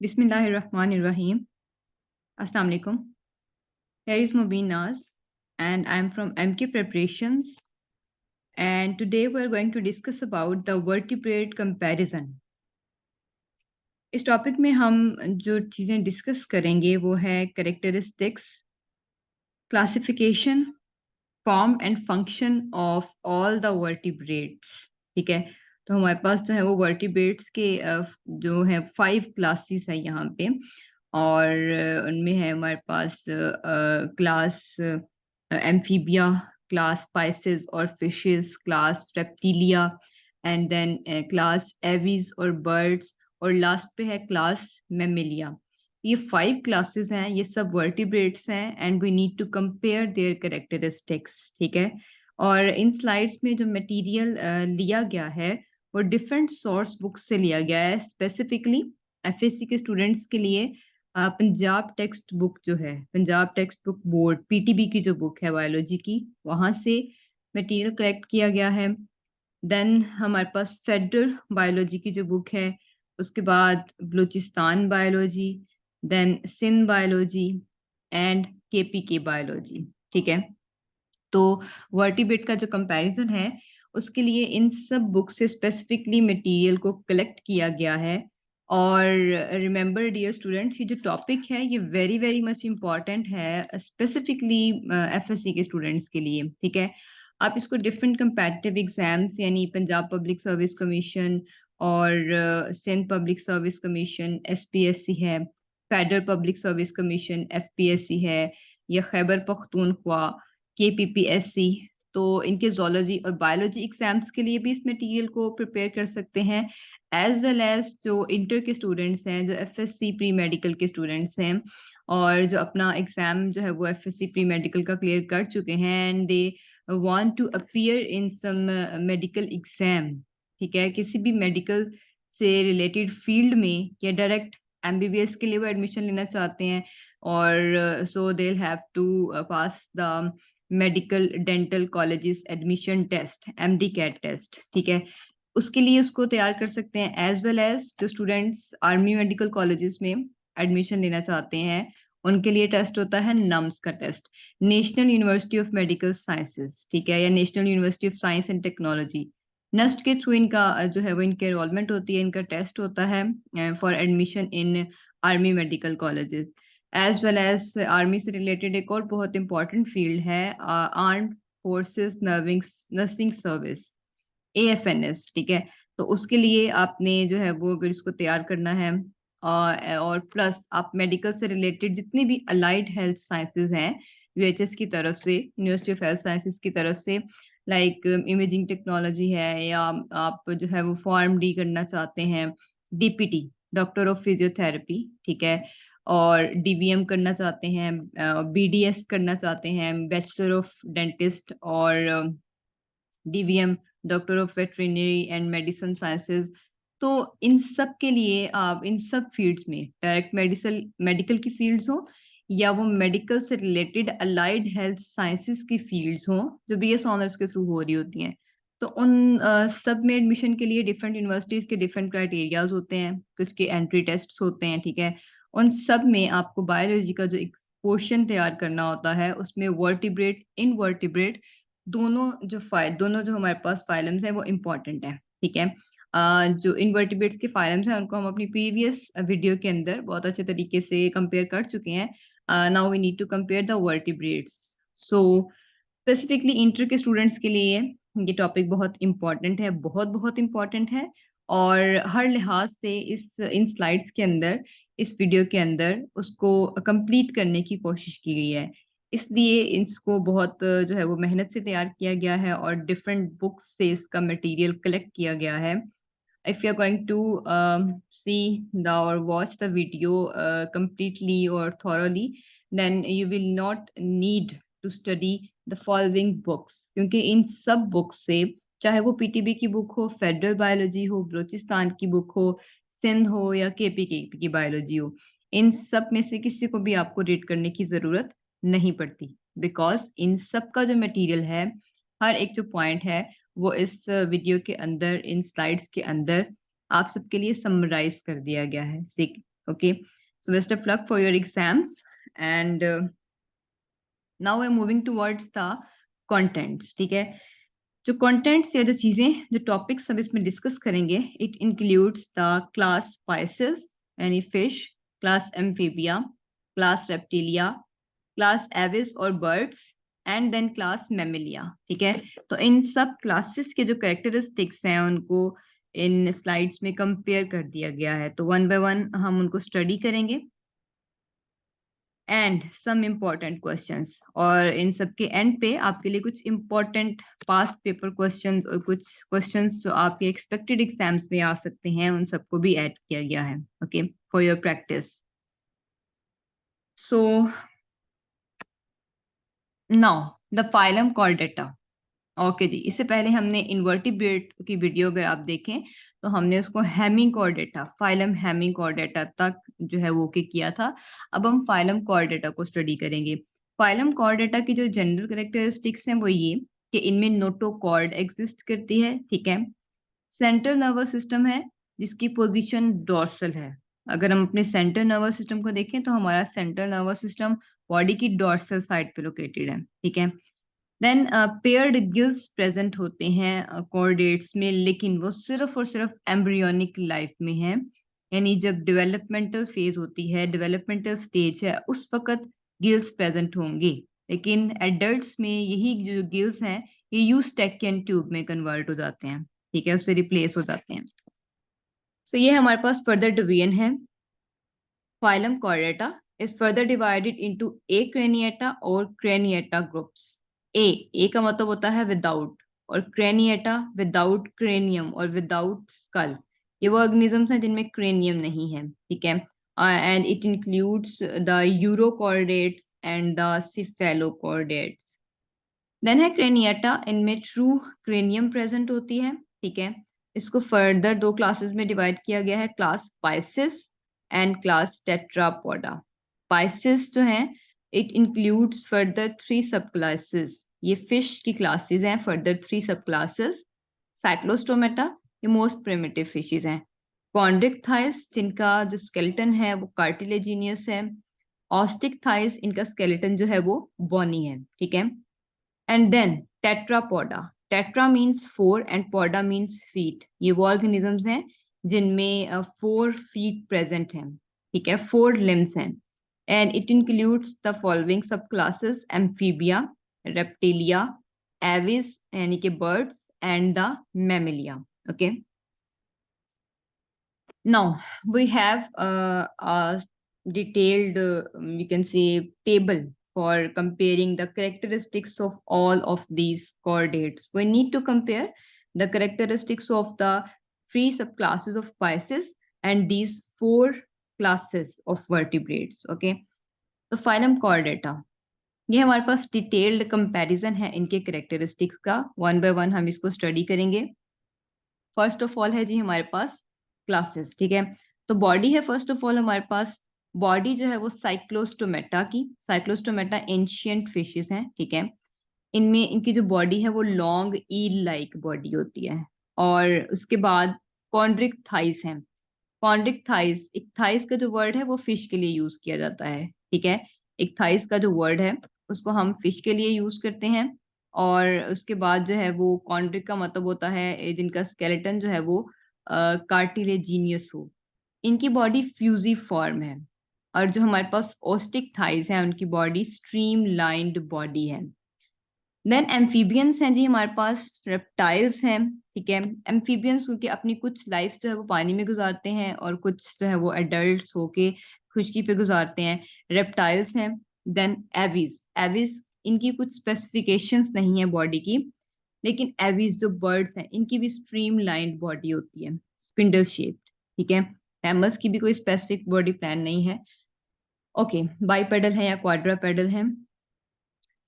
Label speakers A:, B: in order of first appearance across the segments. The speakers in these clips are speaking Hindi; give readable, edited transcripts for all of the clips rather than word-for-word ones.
A: Bismillahirrahmanirrahim. Assalamu alaikum. Here is Mubin Naz, and I'm from MK Preparations. And today we're going to discuss about the vertebrate comparison. इस टॉपिक में हम जो चीज़ें डिस्कस करेंगे वो है characteristics, classification, form and function of all the vertebrates. ठीक है, तो हमारे पास जो है वो वर्टिब्रेट्स के जो है 5 क्लासेस है यहाँ पे। और उनमें है हमारे पास क्लास एम्फीबिया, क्लास स्पाइसेस और fishes, class Reptilia, and then class Aves और बर्ड्स, और लास्ट पे है क्लास मेमिलिया। ये 5 क्लासेस हैं, ये सब वर्टिब्रेट्स हैं and we need to compare their characteristics. ठीक है, और इन स्लाइड्स में जो मटेरियल लिया गया है वो डिफरेंट सोर्स बुक से लिया गया है। स्पेसिफिकली एफएससी के स्टूडेंट्स के लिए पंजाब टेक्स्ट बुक जो है, Punjab text book board PTB की जो बुक है बायोलॉजी की, वहाँ से मटेरियल कलेक्ट किया गया है। देन हमारे पास फेडरल बायोलॉजी की जो बुक है, उसके बाद Balochistan biology, then Sindh biology and KPK biology. ठीक है, तो वर्टिब्रेट का जो कंपैरिजन है उसके लिए इन सब बुक से स्पेसिफिकली मटेरियल को कलेक्ट किया गया है। और रिमेंबर डियर स्टूडेंट्स, ये जो टॉपिक है ये वेरी वेरी मच इम्पॉर्टेंट है स्पेसिफिकली एफएससी के स्टूडेंट्स के लिए। ठीक है, आप इसको डिफरेंट कंपैटिटिव एग्जाम्स यानी पंजाब पब्लिक सर्विस कमीशन और Sindh Public Service Commission SPSC है, Federal Public Service Commission FPSC है, या खैबर पख्तूनख्वा केपीपीएससी, तो इनके जोलॉजी और बायोलॉजी एग्जाम्स के लिए भी इस मटेरियल को प्रिपेयर कर सकते हैं। एज वेल एज जो इंटर के स्टूडेंट्स हैं, जो एफएससी प्री मेडिकल के स्टूडेंट्स हैं और जो अपना एग्जाम जो है वो एफएससी प्री मेडिकल का क्लियर कर चुके हैं and they want to appear in some medical exam. ठीक है, किसी भी मेडिकल से रिलेटेड फील्ड में या डायरेक्ट एमबीबीएस के लिए वो एडमिशन लेना चाहते हैं, और so they have to pass the medical dental colleges admission test, MD CAT test. ठीक है, उसके लिए उसको तैयार कर सकते हैं। एज वेल एज जो स्टूडेंट्स आर्मी मेडिकल कॉलेजेस में एडमिशन लेना चाहते हैं उनके लिए टेस्ट होता है नम्स का test, national university of medical sciences. ठीक है, या national university of science and technology, NUST के थ्रू इनका जो है वो इनकी एनरोलमेंट होती है, इनका टेस्ट होता है for admission in army medical colleges. As well as army से रिलेटेड एक और बहुत इंपॉर्टेंट फील्ड है armed forces nursing service, AFNS. ठीक है, तो उसके लिए आपने जो है वो अगर इसको तैयार करना है और प्लस आप मेडिकल से रिलेटेड जितनी भी अलाइड हेल्थ साइंसेज हैं यूएचएस की तरफ से, यूनिवर्सिटी ऑफ हेल्थ साइंसेज की तरफ से, लाइक इमेजिंग टेक्नोलॉजी है, या आप जो है वो फॉर्म डी करना चाहते हैं, डीपीटी डॉक्टर ऑफ फिजियोथेरेपी। ठीक है, और डीवीएम करना चाहते हैं, बीडीएस करना चाहते हैं, बैचलर ऑफ डेंटिस्ट, और DVM doctor of veterinary and medicine sciences. तो इन सब के लिए आप इन सब फील्ड्स में डायरेक्ट मेडिकल मेडिकल की फील्ड्स हो या वो मेडिकल से रिलेटेड अलाइड हेल्थ साइंसेज की फील्ड्स हो जो बीएस ऑनर्स के थ्रू हो रही होती हैं, तो उन सब में एडमिशन के लिए डिफरेंट यूनिवर्सिटीज के डिफरेंट क्राइटेरियाज होते हैं, कुछ के एंट्री टेस्ट्स होते हैं। ठीक है, उन सब में आपको बायोलॉजी का जो एक पोर्शन तैयार करना होता है उसमें वर्टिब्रेट इनवर्टिब्रेट दोनों जो हमारे पास फाइलम्स हैं वो इम्पोर्टेंट है। ठीक है, जो इनवर्टिब्रेट्स के फाइलम्स हैं उनको हम अपनी प्रीवियस वीडियो के अंदर बहुत अच्छे तरीके से कंपेयर कर चुके हैं। Now we need to compare the vertebrates. So specifically inter के स्टूडेंट्स के लिए ये टॉपिक बहुत इम्पोर्टेंट है, बहुत बहुत इम्पोर्टेंट है, और हर लिहाज से इस इन स्लाइड्स के अंदर, इस वीडियो के अंदर उसको कंप्लीट करने की कोशिश की गई है। इसलिए इसको बहुत जो है वो मेहनत से तैयार किया गया है और डिफरेंट बुक्स से इसका मटेरियल कलेक्ट किया गया है। if you're going to see the or watch the video completely or thoroughly, then you will not need to study the following books, क्योंकि इन सब बुक्स से, चाहे वो पीटीबी की बुक हो, फेडरल बायोलॉजी हो, बलूचिस्तान की बुक हो, सिंध हो, या केपीके की बायोलॉजी हो, इन सब में से किसी को भी आपको रीड करने की जरूरत नहीं पड़ती, बिकॉज इन सब का जो मटेरियल है, हर एक जो पॉइंट है वो इस वीडियो के अंदर, इन स्लाइड्स के अंदर आप सबके लिए समराइज कर दिया गया है। Okay, so best of luck for your exams, and now we're moving towards the contents. ठीक है, जो कंटेंट्स या जो चीजें जो टॉपिक्स हम इसमें डिस्कस करेंगे, it includes the class Pisces यानी fish, class amphibia, class reptilia, class Aves और birds, and then class Mammalia. ठीक है, तो इन सब क्लासेस के जो कैरेक्टरिस्टिक्स हैं उनको इन स्लाइड्स में कंपेयर कर दिया गया है, तो वन बाय वन हम उनको स्टडी करेंगे एंड सम इम्पोर्टेंट क्वेश्चंस, और इन सब के एंड पे आपके लिए कुछ इम्पोर्टेंट पास्ट पेपर क्वेश्चंस और कुछ क्वेश्चंस जो आपके एक्सपेक्टेड एग्जाम्स में आ सकते हैं उन सबको भी ऐड किया गया है। Okay, for your practice. So now the phylum Chordata. Okay जी, इससे पहले हमने इन्वर्टिब्रेट की वीडियो अगर आप देखें तो हमने उसको हेमिंगकॉर्डेटा, फाइलम हेमिंगकॉर्डेटा तक जो है वो के किया था। अब हम फाइलम कॉर्डेटा को स्टडी करेंगे। फाइलम कॉर्डेटा की जो जनरल कैरेक्टरिस्टिक्स हैं वो ये कि इनमें नोटोकॉर्ड एग्जिस्ट करती है। ठीक है, सेंट्रल नर्वस सिस्टम है जिसकी पोजीशन डोर्सल है। अगर हम अपने सेंट्रल नर्वस सिस्टम को देखें तो हमारा सेंट्रल नर्वस सिस्टम बॉडी की डोर्सल साइड पे लोकेटेड है। ठीक है, देन पेयर्ड गिल्स प्रेजेंट होते हैं कॉर्डेट्स में, लेकिन वो सिर्फ और सिर्फ एम्ब्रियोनिक लाइफ में है, यानी जब डेवलपमेंटल फेज होती है, डेवलपमेंटल स्टेज है, उस वक्त गिल्स प्रेजेंट होंगे। लेकिन एडल्ट्स में यही जो गिल्स हैं ये यूस्टेकियन ट्यूब में कन्वर्ट हो जाते हैं। ठीक है, उससे रिप्लेस हो जाते हैं। सो ये हमारे पास फर्दर डिवीजन है। Phylum Chordata is further divided into acraniata और craniata groups. A का मतलब होता है without, और craniata without cranium और without skull। ये वो organisms हैं जिनमें cranium नहीं है। ठीक है, and it includes the urochordates and the cephalochordates। Then है क्रेनिएटा, इनमें ट्रू क्रेनियम प्रेजेंट होती है। ठीक है, इसको फर्दर दो क्लासेस में डिवाइड किया गया है, class Pisces and class Tetrapoda. Pisces जो है इट इंक्लूड्स फर्दर थ्री सब क्लासेस, ये फिश की क्लासेस हैं, फर्दर थ्री सब क्लासेस। साइक्लोस्टोमेटा, ये मोस्ट प्रिमिटिव फिशेस हैं। कॉन्ड्रिक थाइस, जिनका जो स्केलेटन है वो कार्टिलेजिनियस है। ऑस्टिक थाइस, इनका स्केलेटन जो है वो बॉनी है। ठीक है, and then Tetrapoda. Tetra means four and poda means feet. ये वो ऑर्गेनिजम्स हैं जिनमें फोर फीट प्रेजेंट हैं। ठीक है, फोर लिम्स हैं, and it includes the following सब क्लासेस: एम्फीबिया, रेप्टिलिया, एविस यानी कि birds, and the Mammalia. Okay, now we have a detailed, we can say, table for comparing the characteristics of all of these chordates. We need to compare the characteristics of the three subclasses of Pisces and these four classes of vertebrates. Okay, तो phylum chordata, ये हमारे पास डिटेल्ड कंपैरिजन है इनके कैरेक्टरिस्टिक्स का। वन बाय वन हम इसको स्टडी करेंगे। फर्स्ट ऑफ ऑल है जी हमारे पास क्लासेस। ठीक है, तो बॉडी है फर्स्ट ऑफ ऑल हमारे पास। बॉडी जो है वो साइक्लोस्टोमेटा की, साइक्लोस्टोमेटा एंशियंट फिशेस हैं। ठीक है, इनमें इनकी जो बॉडी है वो लॉन्ग ईल लाइक बॉडी होती है। और उसके बाद कॉन्ड्रिक थाइस है। कॉन्ड्रिक थाइस, एक थाइस का जो वर्ड है वो फिश के लिए यूज किया जाता है। ठीक है, एक थाइस का जो वर्ड है उसको हम फिश के लिए यूज करते हैं। और उसके बाद जो है वो कॉन्ड्रिक का मतलब होता है जिनका स्केलेटन जो है वो कार्टिलेजिनियस हो। इनकी बॉडी फ्यूजी फॉर्म है। और जो हमारे पास ओस्टिक थाइस है उनकी बॉडी स्ट्रीम लाइंड बॉडी है। देन एम्फीबियंस हैं जी हमारे पास, रेप्टाइल्स हैं। ठीक है, एम्फीबियंस क्योंकि अपनी कुछ लाइफ जो है वो पानी में गुजारते हैं और कुछ जो है वो एडल्ट्स होके खुशकी पे गुजारते हैं। रेप्टाइल्स हैं। देन एविस, एविस इनकी कुछ स्पेसिफिकेशंस नहीं है बॉडी की, लेकिन एविस जो बर्ड्स हैं इनकी भी स्ट्रीम लाइन बॉडी होती है, स्पिंडल शेप्ड। ठीक है, मैमल्स की भी कोई स्पेसिफिक बॉडी प्लान नहीं है। ओके, बाइपेडल है या क्वाड्रापेडल है।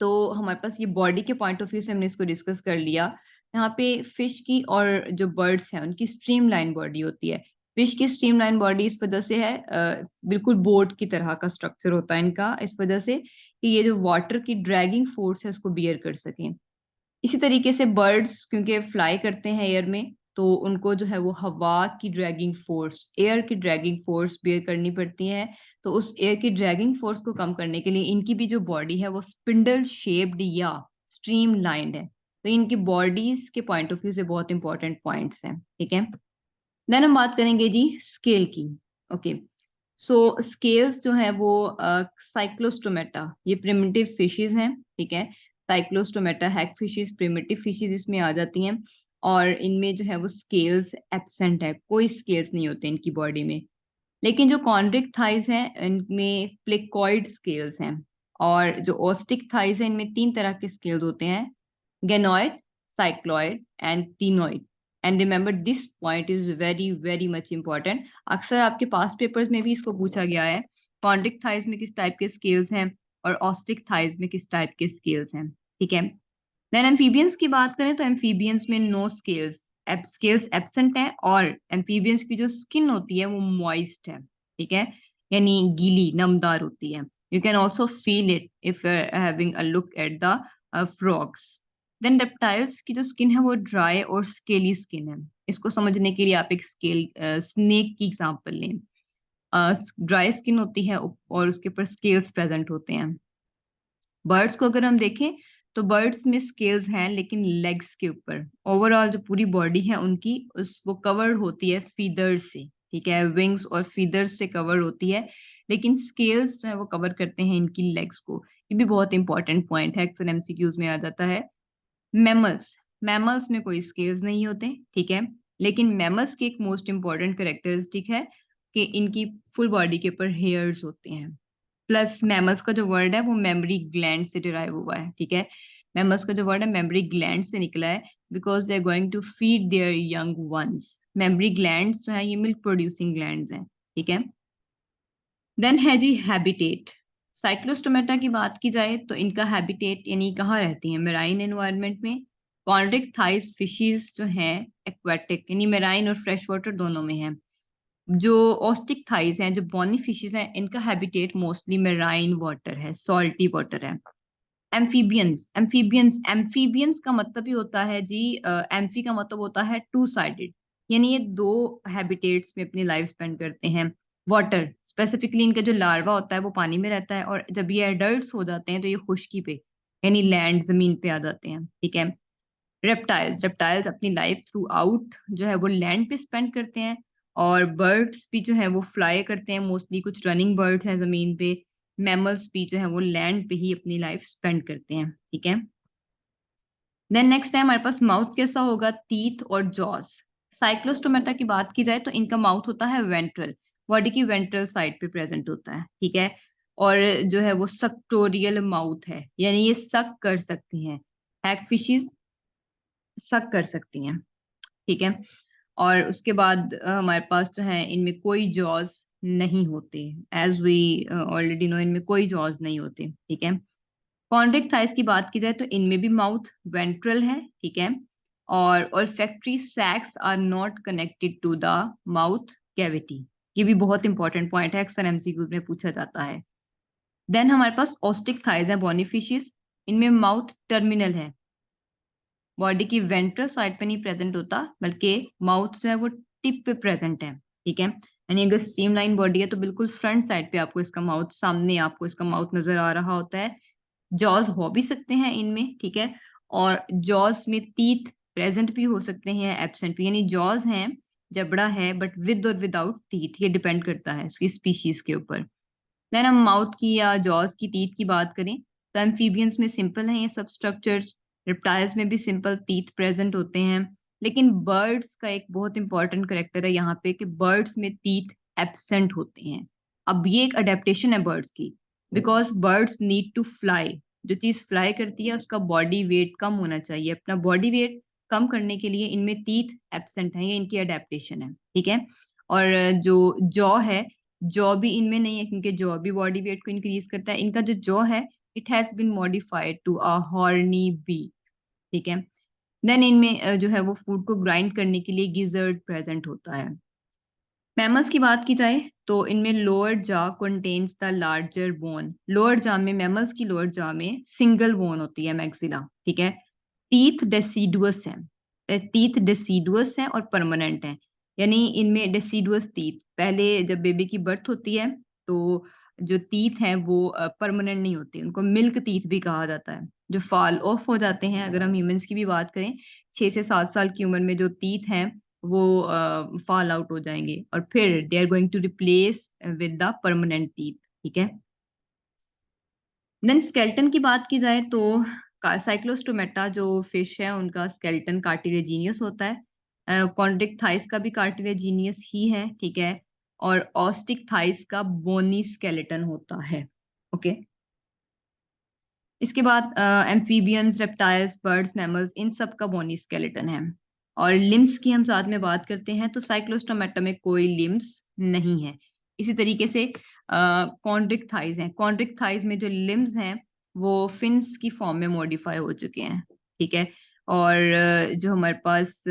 A: तो हमारे पास ये बॉडी के पॉइंट ऑफ व्यू से हमने इसको डिस्कस कर लिया। यहाँ पे फिश की और जो बर्ड्स हैं उनकी स्ट्रीमलाइन बॉडी होती है। फिश की स्ट्रीमलाइन बॉडी इस वजह से है, बिल्कुल बोट की तरह का स्ट्रक्चर होता है इनका, इस वजह से कि ये जो वाटर की ड्रैगिंग फोर्स है उसको बियर कर सकें। इसी तरीके से बर्ड्स क्योंकि फ्लाई करते हैं एयर में, तो उनको जो है वो हवा की ड्रैगिंग फोर्स, एयर की ड्रैगिंग फोर्स बेयर करनी पड़ती है। तो उस एयर की ड्रैगिंग फोर्स को कम करने के लिए इनकी भी जो बॉडी है वो स्पिंडल शेप्ड या स्ट्रीम लाइंड है। तो इनकी बॉडीज के पॉइंट ऑफ व्यू से बहुत इंपॉर्टेंट पॉइंट्स हैं, ठीक है। देन हम बात करेंगे जी स्केल की। ओके, सो स्केल्स जो है वो साइक्लोस्टोमेटा, ये प्रिमिटिव फिशेस हैं, ठीक है। साइक्लोस्टोमेटा हैग फिशेस, प्रिमिटिव फिशेस इसमें आ जाती हैं। और इनमें जो है वो स्केल्स एब्सेंट है, कोई स्केल्स नहीं होते इनकी बॉडी में। लेकिन जो कॉन्ड्रिक थाइज हैं इनमें प्लेकॉइड स्केल्स हैं। और जो ऑस्टिक थाइज है इनमें 3 तरह के स्केल्स होते हैं, गेनोइड, cycloid and ctenoid. And remember this point is very very much important. अक्सर आपके पास पेपर्स में भी इसको पूछा गया है, कॉन्ड्रिक थाइज में किस टाइप के स्केल्स हैं और ऑस्टिक थाइज में किस टाइप के स्केल्स हैं, ठीक है। देन एम्फीबियंस की बात करें तो एम्फीबियंस में नो स्केल्स, स्केल्स एब्सेंट है। और एम्फीबियंस की जो स्किन होती है वो मॉइस्ट है, ठीक है, यानी गीली नमदार होती है। You can also feel it if you are having a look at the frogs. Then reptiles की जो स्किन है वो ड्राई और स्केली स्किन है। इसको समझने के लिए आप एक स्नेक की एग्जांपल लें। ड्राई स्किन होती है और उसके ऊपर स्केल्स प्रेजेंट होते हैं। बर्ड्स को अगर हम देखें तो बर्ड्स में स्केल्स हैं लेकिन लेग्स के ऊपर। ओवरऑल जो पूरी बॉडी है उनकी उस वो कवर्ड होती है फीदर्स से, ठीक है, विंग्स और फीदर्स से कवर होती है। लेकिन स्केल्स जो है वो कवर करते हैं इनकी लेग्स को। ये भी बहुत इंपॉर्टेंट पॉइंट है, अक्सर एमसीक्यूज में आ जाता है। मैमल्स, मैमल्स में कोई स्केल्स नहीं होते, ठीक है। लेकिन मैमल्स की एक मोस्ट इंपॉर्टेंट कैरेक्टरिस्टिक है कि इनकी फुल बॉडी के ऊपर हेयर्स होते हैं। प्लस मैमल्स का जो वर्ड है वो मेमोरी ग्लैंड से डिराइव हुआ है, ठीक है। मैमल्स का जो वर्ड है मेमोरी ग्लैंड से निकला है, because they are going to feed their young ones. Mammary glands जो है ये मिल्क प्रोड्यूसिंग ग्लैंड्स हैं, ठीक है। देन है जी हैबिटेट। साइक्लोस्टोमेटा की बात की जाए तो इनका हैबिटेट यानी कहाँ रहती है, मेराइन एनवायरनमेंट में। कॉन्ड्रिक थाइस फिशेस जो हैं एक्वेटिक यानी मेराइन और फ्रेश वाटर दोनों में है। जो ऑस्टिक थाइस हैं, जो बॉनी फिशेस हैं, इनका हैबिटेट मोस्टली मेराइन वाटर है, सॉल्टी वाटर है। एम्फीबियंस, एम्फीबियंस का मतलब ही होता है जी, एम्फी का मतलब होता है टू साइडेड, यानी ये 2 हैबिटेट्स में अपनी लाइफ स्पेंड करते हैं। वाटर स्पेसिफिकली इनका जो लार्वा होता है वो पानी में रहता है, और जब ये एडल्ट्स हो जाते हैं तो ये खुश्की पे यानी लैंड जमीन पे आ जाते हैं, ठीक है। रेप्टाइल्स, रेप्टाइल्स अपनी लाइफ थ्रू आउट जो है वो लैंड पे स्पेंड करते हैं। और बर्ड्स भी जो है वो फ्लाई करते हैं, मोस्टली कुछ रनिंग बर्ड्स हैं जमीन पे। मैमल्स भी जो है वो लैंड पे ही अपनी लाइफ स्पेंड करते हैं, ठीक है। देन नेक्स्ट टाइम हमारे पास माउथ कैसा होगा, टीथ और जॉस। साइक्लोस्टोमेटा की बात की जाए तो इनका माउथ होता है वेंट्रल, बॉडी की वेंट्रल साइड पे प्रेजेंट होता है, ठीक है। और जो है वो सक्टोरियल माउथ है, यानी ये सक कर सकती हैं। हैग फिशेस सक कर सकती हैं, ठीक है। और उसके बाद हमारे पास जो है इनमें कोई जॉज नहीं होते, एज वी ऑलरेडी नो इनमें कोई जॉज नहीं होते, ठीक है। कॉन्ड्रिक थाइस की बात की जाए तो इनमें भी माउथ वेंट्रल है, ठीक है। और olfactory sacs are not connected to the mouth cavity. ये भी बहुत इंपॉर्टेंट पॉइंट है, अक्सर एमसीक्यूज में पूछा जाता है। देन हमारे पास ऑस्टिक थाइज है, बॉनी फिशेस। इनमें माउथ टर्मिनल है, बॉडी की वेंट्रल साइड पे नहीं प्रेजेंट होता, बल्कि माउथ जो है वो टिप पे प्रेजेंट है, ठीक है। यानी अगर स्ट्रीमलाइन बॉडी है तो बिल्कुल फ्रंट साइड पे आपको इसका माउथ, सामने आपको इसका माउथ नजर आ रहा होता है। जॉज हो भी सकते हैं इनमें, ठीक है। और जॉज में टीथ प्रेजेंट भी हो सकते हैं, एब्सेंट भी, यानी जॉज हैं, जबड़ा है, बट विद और विदाउट टीथ, ये डिपेंड करता है इसकी स्पीशीज के ऊपर। देन हम माउथ की या जॉज की टीथ की बात करें तो एम्फीबियंस में सिंपल हैं ये सब स्ट्रक्चर्स। रिप्टाइल्स में भी सिंपल टीथ प्रेजेंट होते हैं। लेकिन बर्ड्स का एक बहुत इंपॉर्टेंट करेक्टर है यहाँ पे कि बर्ड्स में टीथ एब्सेंट होते हैं। अब ये एक अडेप्टेशन है बर्ड्स की, because birds need to fly. जो चीज फ्लाई करती है उसका बॉडी वेट कम होना चाहिए, अपना बॉडी वेट कम करने के लिए इनमें टीथ एब्सेंट है, ये इनकी अडेप्टेशन है, ठीक है। और जो जॉ है, जॉ भी इनमें नहीं है क्योंकि जॉ भी बॉडी वेट को इंक्रीज करता है। इनका जो जॉ है it has been modified to a horny beak, ठीक है। देन इनमें जो है वो फूड को ग्राइंड करने के लिए गिजर्ड प्रेजेंट होता है। मैमल्स की बात की जाए तो इनमें lower jaw contains the larger bone. Lower jaw में, मैमल्स की लोअर जॉ में सिंगल बोन होती है, मैक्सिला, ठीक है। टीथ डेसिडुअस है, टीथ डेसिडुअस है और परमानेंट है। यानी इनमें डेसिडुअस टीथ, पहले जब बेबी की बर्थ होती है तो जो टीथ हैं वो परमानेंट नहीं होती, उनको मिल्क टीथ भी कहा जाता है। जो फॉल ऑफ हो जाते हैं, अगर हम ह्यूमंस की भी बात करें, 6 से 7 साल की उम्र में जो टीथ हैं वो फॉल आउट हो जाएंगे और फिर they are going to replace with the permanent teeth. ठीक है। देन स्केलेटन की बात की जाए तो साइक्लोस्टोमेटा जो फिश है उनका स्केलेटन कार्टिलेजिनियस होता है। कॉन्ड्रिक थाइस का भी कार्टिलेजिनियस ही है। ठीक है। और ऑस्टिक थाइस का बोनी स्केलेटन होता है। ओके। इसके बाद एम्फीबियंस, रेप्टाइल्स, बर्ड्स, मैमल्स, इन सब का बोनी स्केलेटन है। और लिम्स की हम साथ में बात करते हैं तो साइक्लोस्टोमेटा में कोई लिम्स नहीं है। इसी तरीके से कॉन्ड्रिक थाइज हैं। कॉन्ड्रिक थाइज में जो लिम्स हैं वो फिन्स की फॉर्म में मॉडिफाई हो चुके हैं। ठीक है। और जो हमारे पास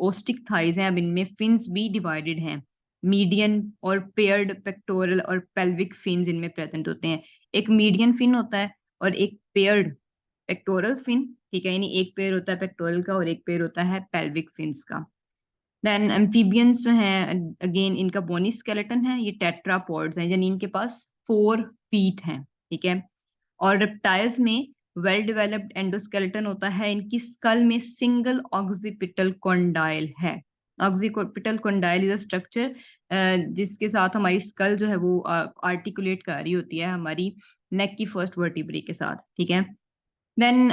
A: ओस्टिक थाइज हैं, अब इनमें फिन्स भी डिवाइडेड हैं। मीडियन और पेयर्ड पेक्टोरल और पेल्विक फिन्स इनमें प्रेजेंट होते हैं। एक मीडियन फिन होता है और एक पेयर्ड पेक्टोरल फिन। ठीक है। यानी एक पेयर होता है पेक्टोरल का और एक पेयर होता है पेल्विक फिन्स का। देन एम्फीबियंस जो हैं, अगेन इनका बोनी स्केलेटन है, ये टेट्रापॉड्स हैं, यानी इनके पास 4 फीट हैं। ठीक है। और रेप्टाइल्स में वेल डेवलप्ड एंडोस्केलेटन होता है। इनकी स्कल में सिंगल ऑक्सीपिटल कॉन्डाइल है। Occipital condyle is a structure जिसके साथ हमारी स्कल जो है वो आर्टिकुलेट कर रही होती है हमारी नेक की फर्स्ट वर्टिब्रे के साथ। ठीक है। देन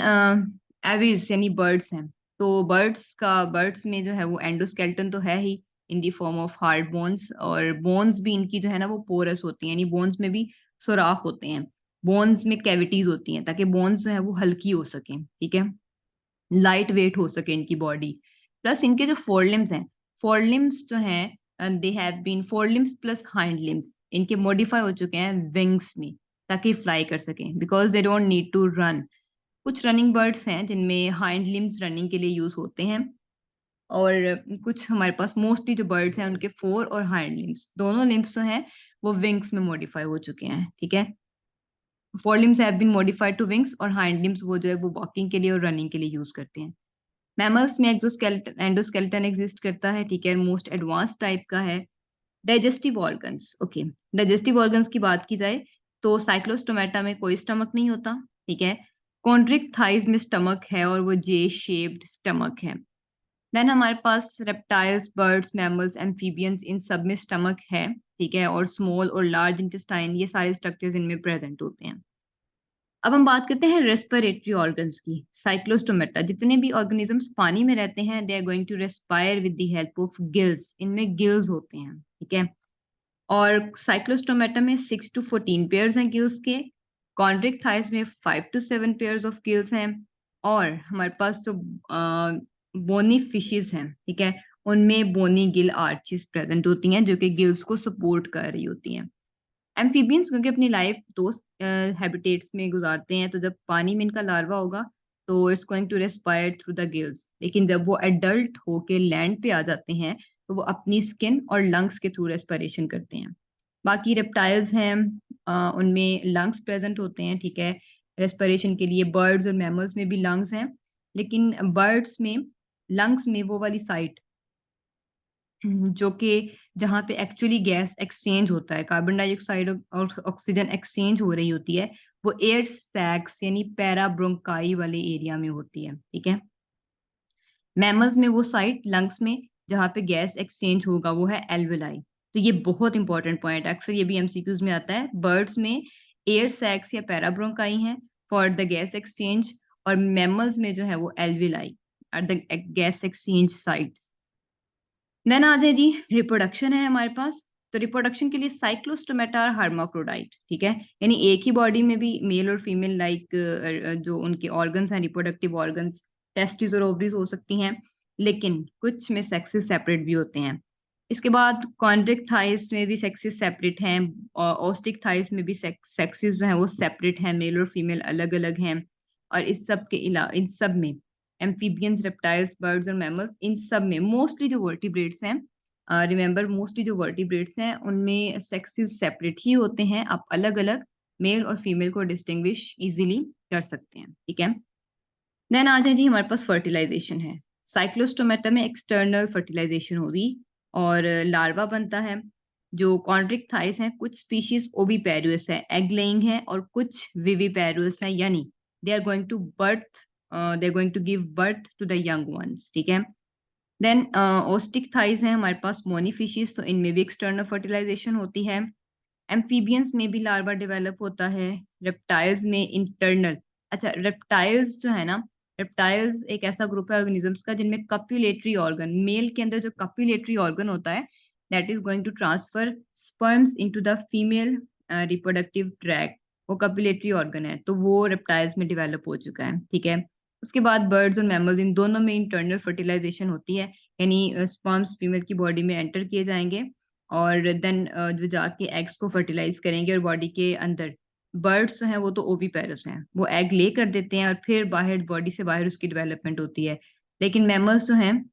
A: एविज यानी बर्ड्स हैं। तो बर्ड्स में जो है वो एंडोस्केलेटन तो है ही in the form of hard bones, और बोन्स भी इनकी जो है ना वो पोरस होती हैं, यानी बोन्स में भी सुराख होते हैं। बोन्स में कैविटीज होती हैं ताकि बोन्स जो है वो हल्की हो सके। ठीक है। लाइट वेट हो सके इनकी बॉडी। प्लस इनके जो फोरलिम्स हैं, फोरलिम्स जो हैं they have been forelimbs plus hind limbs इनके मॉडिफाई हो चुके हैं विंग्स में, ताकि फ्लाई कर सकें, because they don't need to run. कुछ रनिंग बर्ड्स हैं जिनमें हाइंड लिम्स रनिंग के लिए यूज होते हैं, और कुछ हमारे पास मोस्टली जो बर्ड्स हैं उनके फोर और हाइंड लिम्स दोनों लिम्स जो हैं वो विंग्स में मॉडिफाई हो चुके हैं। ठीक है। Fore limbs have been modified to wings, और हाइंड लिम्स वो जो है वो वॉकिंग के लिए और रनिंग के लिए यूज करते हैं। मैमल्स में एक्सोस्केलेटन एंडोस्केलेटन एग्जिस्ट करता है। ठीक है। मोस्ट एडवांस टाइप का है। Digestive organs. Okay. Digestive organs की बात की जाए तो साइक्लोस्टोमेटा में कोई स्टमक नहीं होता। ठीक है। कॉन्ड्रिक थाइज में स्टमक है और वो जे शेप्ड स्टमक है। देन हमारे पास रेप्टाइल्स, बर्ड्स, मैमल्स, एम्फीबियंस, इन सब में स्टमक है। ठीक है। और स्मॉल और लार्ज इंटेस्टाइन, ये सारे स्ट्रक्चर्स इनमें प्रेजेंट होते हैं। अब हम बात करते हैं रेस्पिरेटरी ऑर्गन्स की। साइक्लोस्टोमेटा जितने भी ऑर्गेनिजम्स पानी में रहते हैं they are going to respire with the help of gills, इनमें गिल्स होते हैं। ठीक है। और साइक्लोस्टोमेटा में 6 to 14 पेयर्स हैं गिल्स के। कॉन्ड्रिक थाइस में 5 to 7 पेयर्स ऑफ गिल्स हैं। और हमारे पास जो बोनी फिशेस हैं, ठीक है, उनमें बोनी गिल आर्चेस प्रेजेंट होती हैं जो कि गिल्स को सपोर्ट कर रही होती हैं। एम्फीबियंस क्योंकि अपनी लाइफ दो हैबिटेट्स में गुजारते हैं, तो जब पानी में इनका लार्वा होगा तो it's going to respire through the gills, लेकिन जब वो एडल्ट होके लैंड पे आ जाते हैं तो वो अपनी स्किन और लंग्स के थ्रू रेस्पिरेशन करते हैं। बाकी रेप्टाइल्स हैं, उनमें लंग्स प्रेजेंट होते हैं। ठीक है। रेस्पिरेशन के लिए बर्ड्स और मैमल्स में भी लंग्स हैं, लेकिन बर्ड्स में लंग्स में वो वाली साइट जो कि जहाँ पे एक्चुअली गैस एक्सचेंज होता है, कार्बन डाइऑक्साइड और ऑक्सीजन एक्सचेंज हो रही होती है, वो एयर सैक्स यानी पैराब्रोंकाई वाले एरिया में होती है। ठीक है। मैमल्स में वो साइट लंग्स में जहाँ पे गैस एक्सचेंज होगा वो है एल्वेलाई। तो ये बहुत इंपॉर्टेंट पॉइंट है, अक्सर ये भी एमसीक्यूज में आता है। बर्ड्स में एयर सैक्स या पैराब्रोंकाई है फॉर द गैस एक्सचेंज, और मैमल्स में जो है वो alveoli are the gas exchange sites. Then आ जाए जी, रिप्रोडक्शन है हमारे पास। तो रिप्रोडक्शन के लिए साइक्लोस्टोमेटा और हर्माफ्रोडाइट। ठीक है। यानी एक ही बॉडी में भी मेल और फीमेल लाइक जो उनके ऑर्गन्स हैं, रिप्रोडक्टिव ऑर्गन्स, टेस्टिस और ओवरीज हो सकती हैं, लेकिन कुछ में सेक्सेस सेपरेट भी होते हैं। इसके बाद कॉन्ड्रिक थाइस में भी सेक्सेस सेपरेट हैं, और ऑस्टिक थाइस में भी सेक्सेस जो है वो सेपरेट हैं, मेल और फीमेल अलग अलग हैं। और इस सब के अलावा इन सब में एम्फीबियंस, रेप्टाइल्स, बर्ड्स और मैमल्स, इन सब में मोस्टली जो वर्टिब्रेट्स हैं, रिमेंबर मोस्टली जो वर्टिब्रेट्स हैं उनमें सेक्सेस सेपरेट ही होते हैं। आप अलग अलग मेल और फीमेल को डिस्टिंग्विश इजीली कर सकते हैं। ठीक है। देन आ जाए जी, हमारे पास फर्टिलाइजेशन है। साइक्लोस्टोमेटा में एक्सटर्नल फर्टिलाइजेशन होगी और लार्वा बनता है। जो कॉन्ड्रिक थाइस हैं, कुछ स्पीशीज ओविपेरियस है, एग लेइंग है, और कुछ विविपेरियस है, यानी they are going to birth they are going to give birth to the young ones, ठीक है। देन ओस्टिक थाइस है हमारे पास मोनिफिशिस, तो इनमें भी एक्सटर्नल फर्टिलाइजेशन होती है। एम्फीबियंस में भी लार्वा डेवलप होता है। रेप्टाइल्स में इंटरनल, अच्छा रेप्टाइल्स जो है ना, रेप्टाइल्स एक ऐसा ग्रुप है ऑर्गेनिजम्स का जिनमें कप्युलेटरी ऑर्गन, मेल के अंदर जो कप्युलेटरी ऑर्गन होता है, that is going to transfer sperms into the female reproductive tract, वो कप्युलेटरी ऑर्गन है, तो वो रेप्टाइल्स में डेवलप हो चुका है, ठीक है। उसके बाद बर्ड्स और मैमल्स, इन दोनों में इंटरनल फर्टिलाइजेशन होती है, यानी स्पर्म्स फीमेल की बॉडी में एंटर किए जाएंगे और देन जो जाके एग्स को फर्टिलाइज करेंगे, और बॉडी के अंदर बर्ड्स जो हैं वो तो ओवीपेरस हैं, वो एग ले कर देते हैं और फिर बाहर बॉडी से बाहर उसकी डेवलपमेंट होती है। लेकिन मैमल्स जो हैं,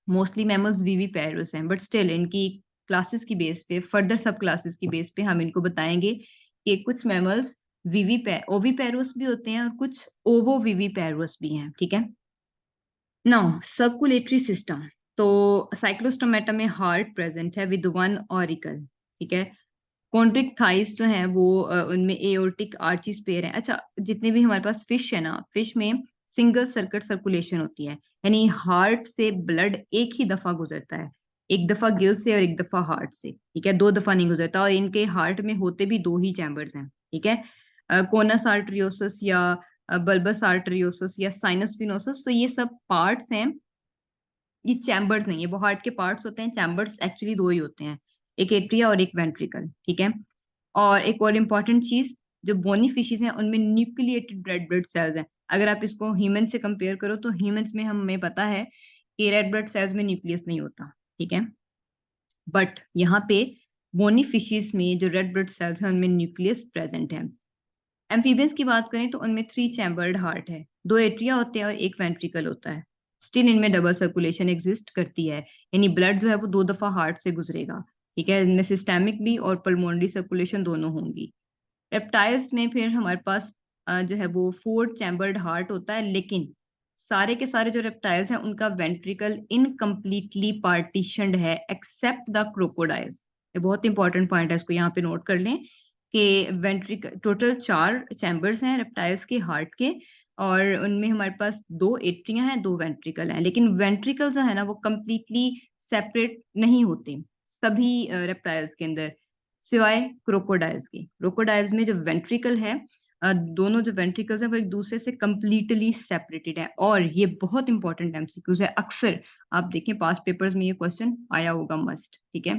A: मोस्टली मैमल्स विविपेरस हैं, बट स्टिल इनकी क्लासेस की बेस पे, फर्दर सब क्लासेस की बेस पे हम इनको बताएंगे कि कुछ मैमल्स ओविपेरस भी होते हैं और कुछ ओवो विविपेरस भी हैं, ठीक है। नाउ सर्कुलेटरी सिस्टम, तो साइक्लोस्टोमेटा में हार्ट प्रेजेंट है विद वन ऑरिकल, ठीक है। कॉन्ड्रिक थाइस जो है वो उनमें एओर्टिक आर्ची स्पेयर है। अच्छा, जितने भी हमारे पास फिश है ना, फिश में सिंगल सर्किट सर्कुलेशन होती है, यानी हार्ट से ब्लड एक ही दफा गुजरता है, एक दफा गिल से और एक दफा हार्ट से, ठीक है, दो दफा नहीं गुजरता। और इनके हार्ट में होते भी दो ही चैम्बर्स हैं, ठीक है। कोनस आर्टरियोसिस या बल्बस आर्टरियोसिस या साइनस विनोसिस, तो ये सब पार्ट्स हैं, ये चैम्बर्स नहीं है, वो हार्ट के पार्ट्स होते हैं। चैम्बर्स एक्चुअली दो ही होते हैं, एक एट्रिया और एक वेंट्रिकल, ठीक है। और एक और इम्पॉर्टेंट चीज, जो बोनी फिशेस हैं उनमें न्यूक्लिएटेड रेड ब्लड सेल्स हैं। अगर आप इसको ह्यूमन से कंपेयर करो तो ह्यूमंस में हमें पता है कि रेड ब्लड सेल्स में न्यूक्लियस नहीं होता, ठीक है। बट यहाँ पे बोनी फिशेस में जो रेड ब्लड सेल्स हैं उनमें न्यूक्लियस प्रेजेंट है। एम्फीबियंस की बात करें तो उनमें थ्री चैम्बर्ड हार्ट है, दो एट्रिया होते हैं और एक वेंट्रिकल होता है। स्टिल इनमें डबल सर्कुलेशन एग्जिस्ट करती है, यानी ब्लड जो है वो दो दफा हार्ट से गुजरेगा, ठीक है। इनमें सिस्टेमिक भी और पल्मोनरी सर्कुलेशन दोनों होंगी। रेप्टाइल्स में फिर हमारे पास जो है वो फोर चैम्बर्ड हार्ट होता है, लेकिन सारे के सारे जो रेप्टाइल्स हैं उनका वेंट्रिकल इनकम्प्लीटली पार्टीशनड है एक्सेप्ट द क्रोकोडाइल्स। ये बहुत इंपॉर्टेंट पॉइंट है, इसको यहाँ पे नोट कर लें कि वेंट्रिकल टोटल चार चैम्बर्स हैं रेप्टाइल्स के हार्ट के, और उनमें हमारे पास दो एट्रिया हैं, दो वेंट्रिकल हैं, लेकिन वेंट्रिकल जो है ना वो कम्प्लीटली सेपरेट नहीं होते सभी रेप्टाइल्स के अंदर, सिवाय क्रोकोडाइल्स के। क्रोकोडाइल्स में जो वेंट्रिकल है, दोनों जो वेंट्रिकल्स हैं वो एक दूसरे से कंप्लीटली सेपरेटेड है, और ये बहुत इंपॉर्टेंट एमसीक्यूज है, अक्सर आप देखें पास्ट पेपर्स में ये क्वेश्चन आया होगा मस्ट, ठीक है।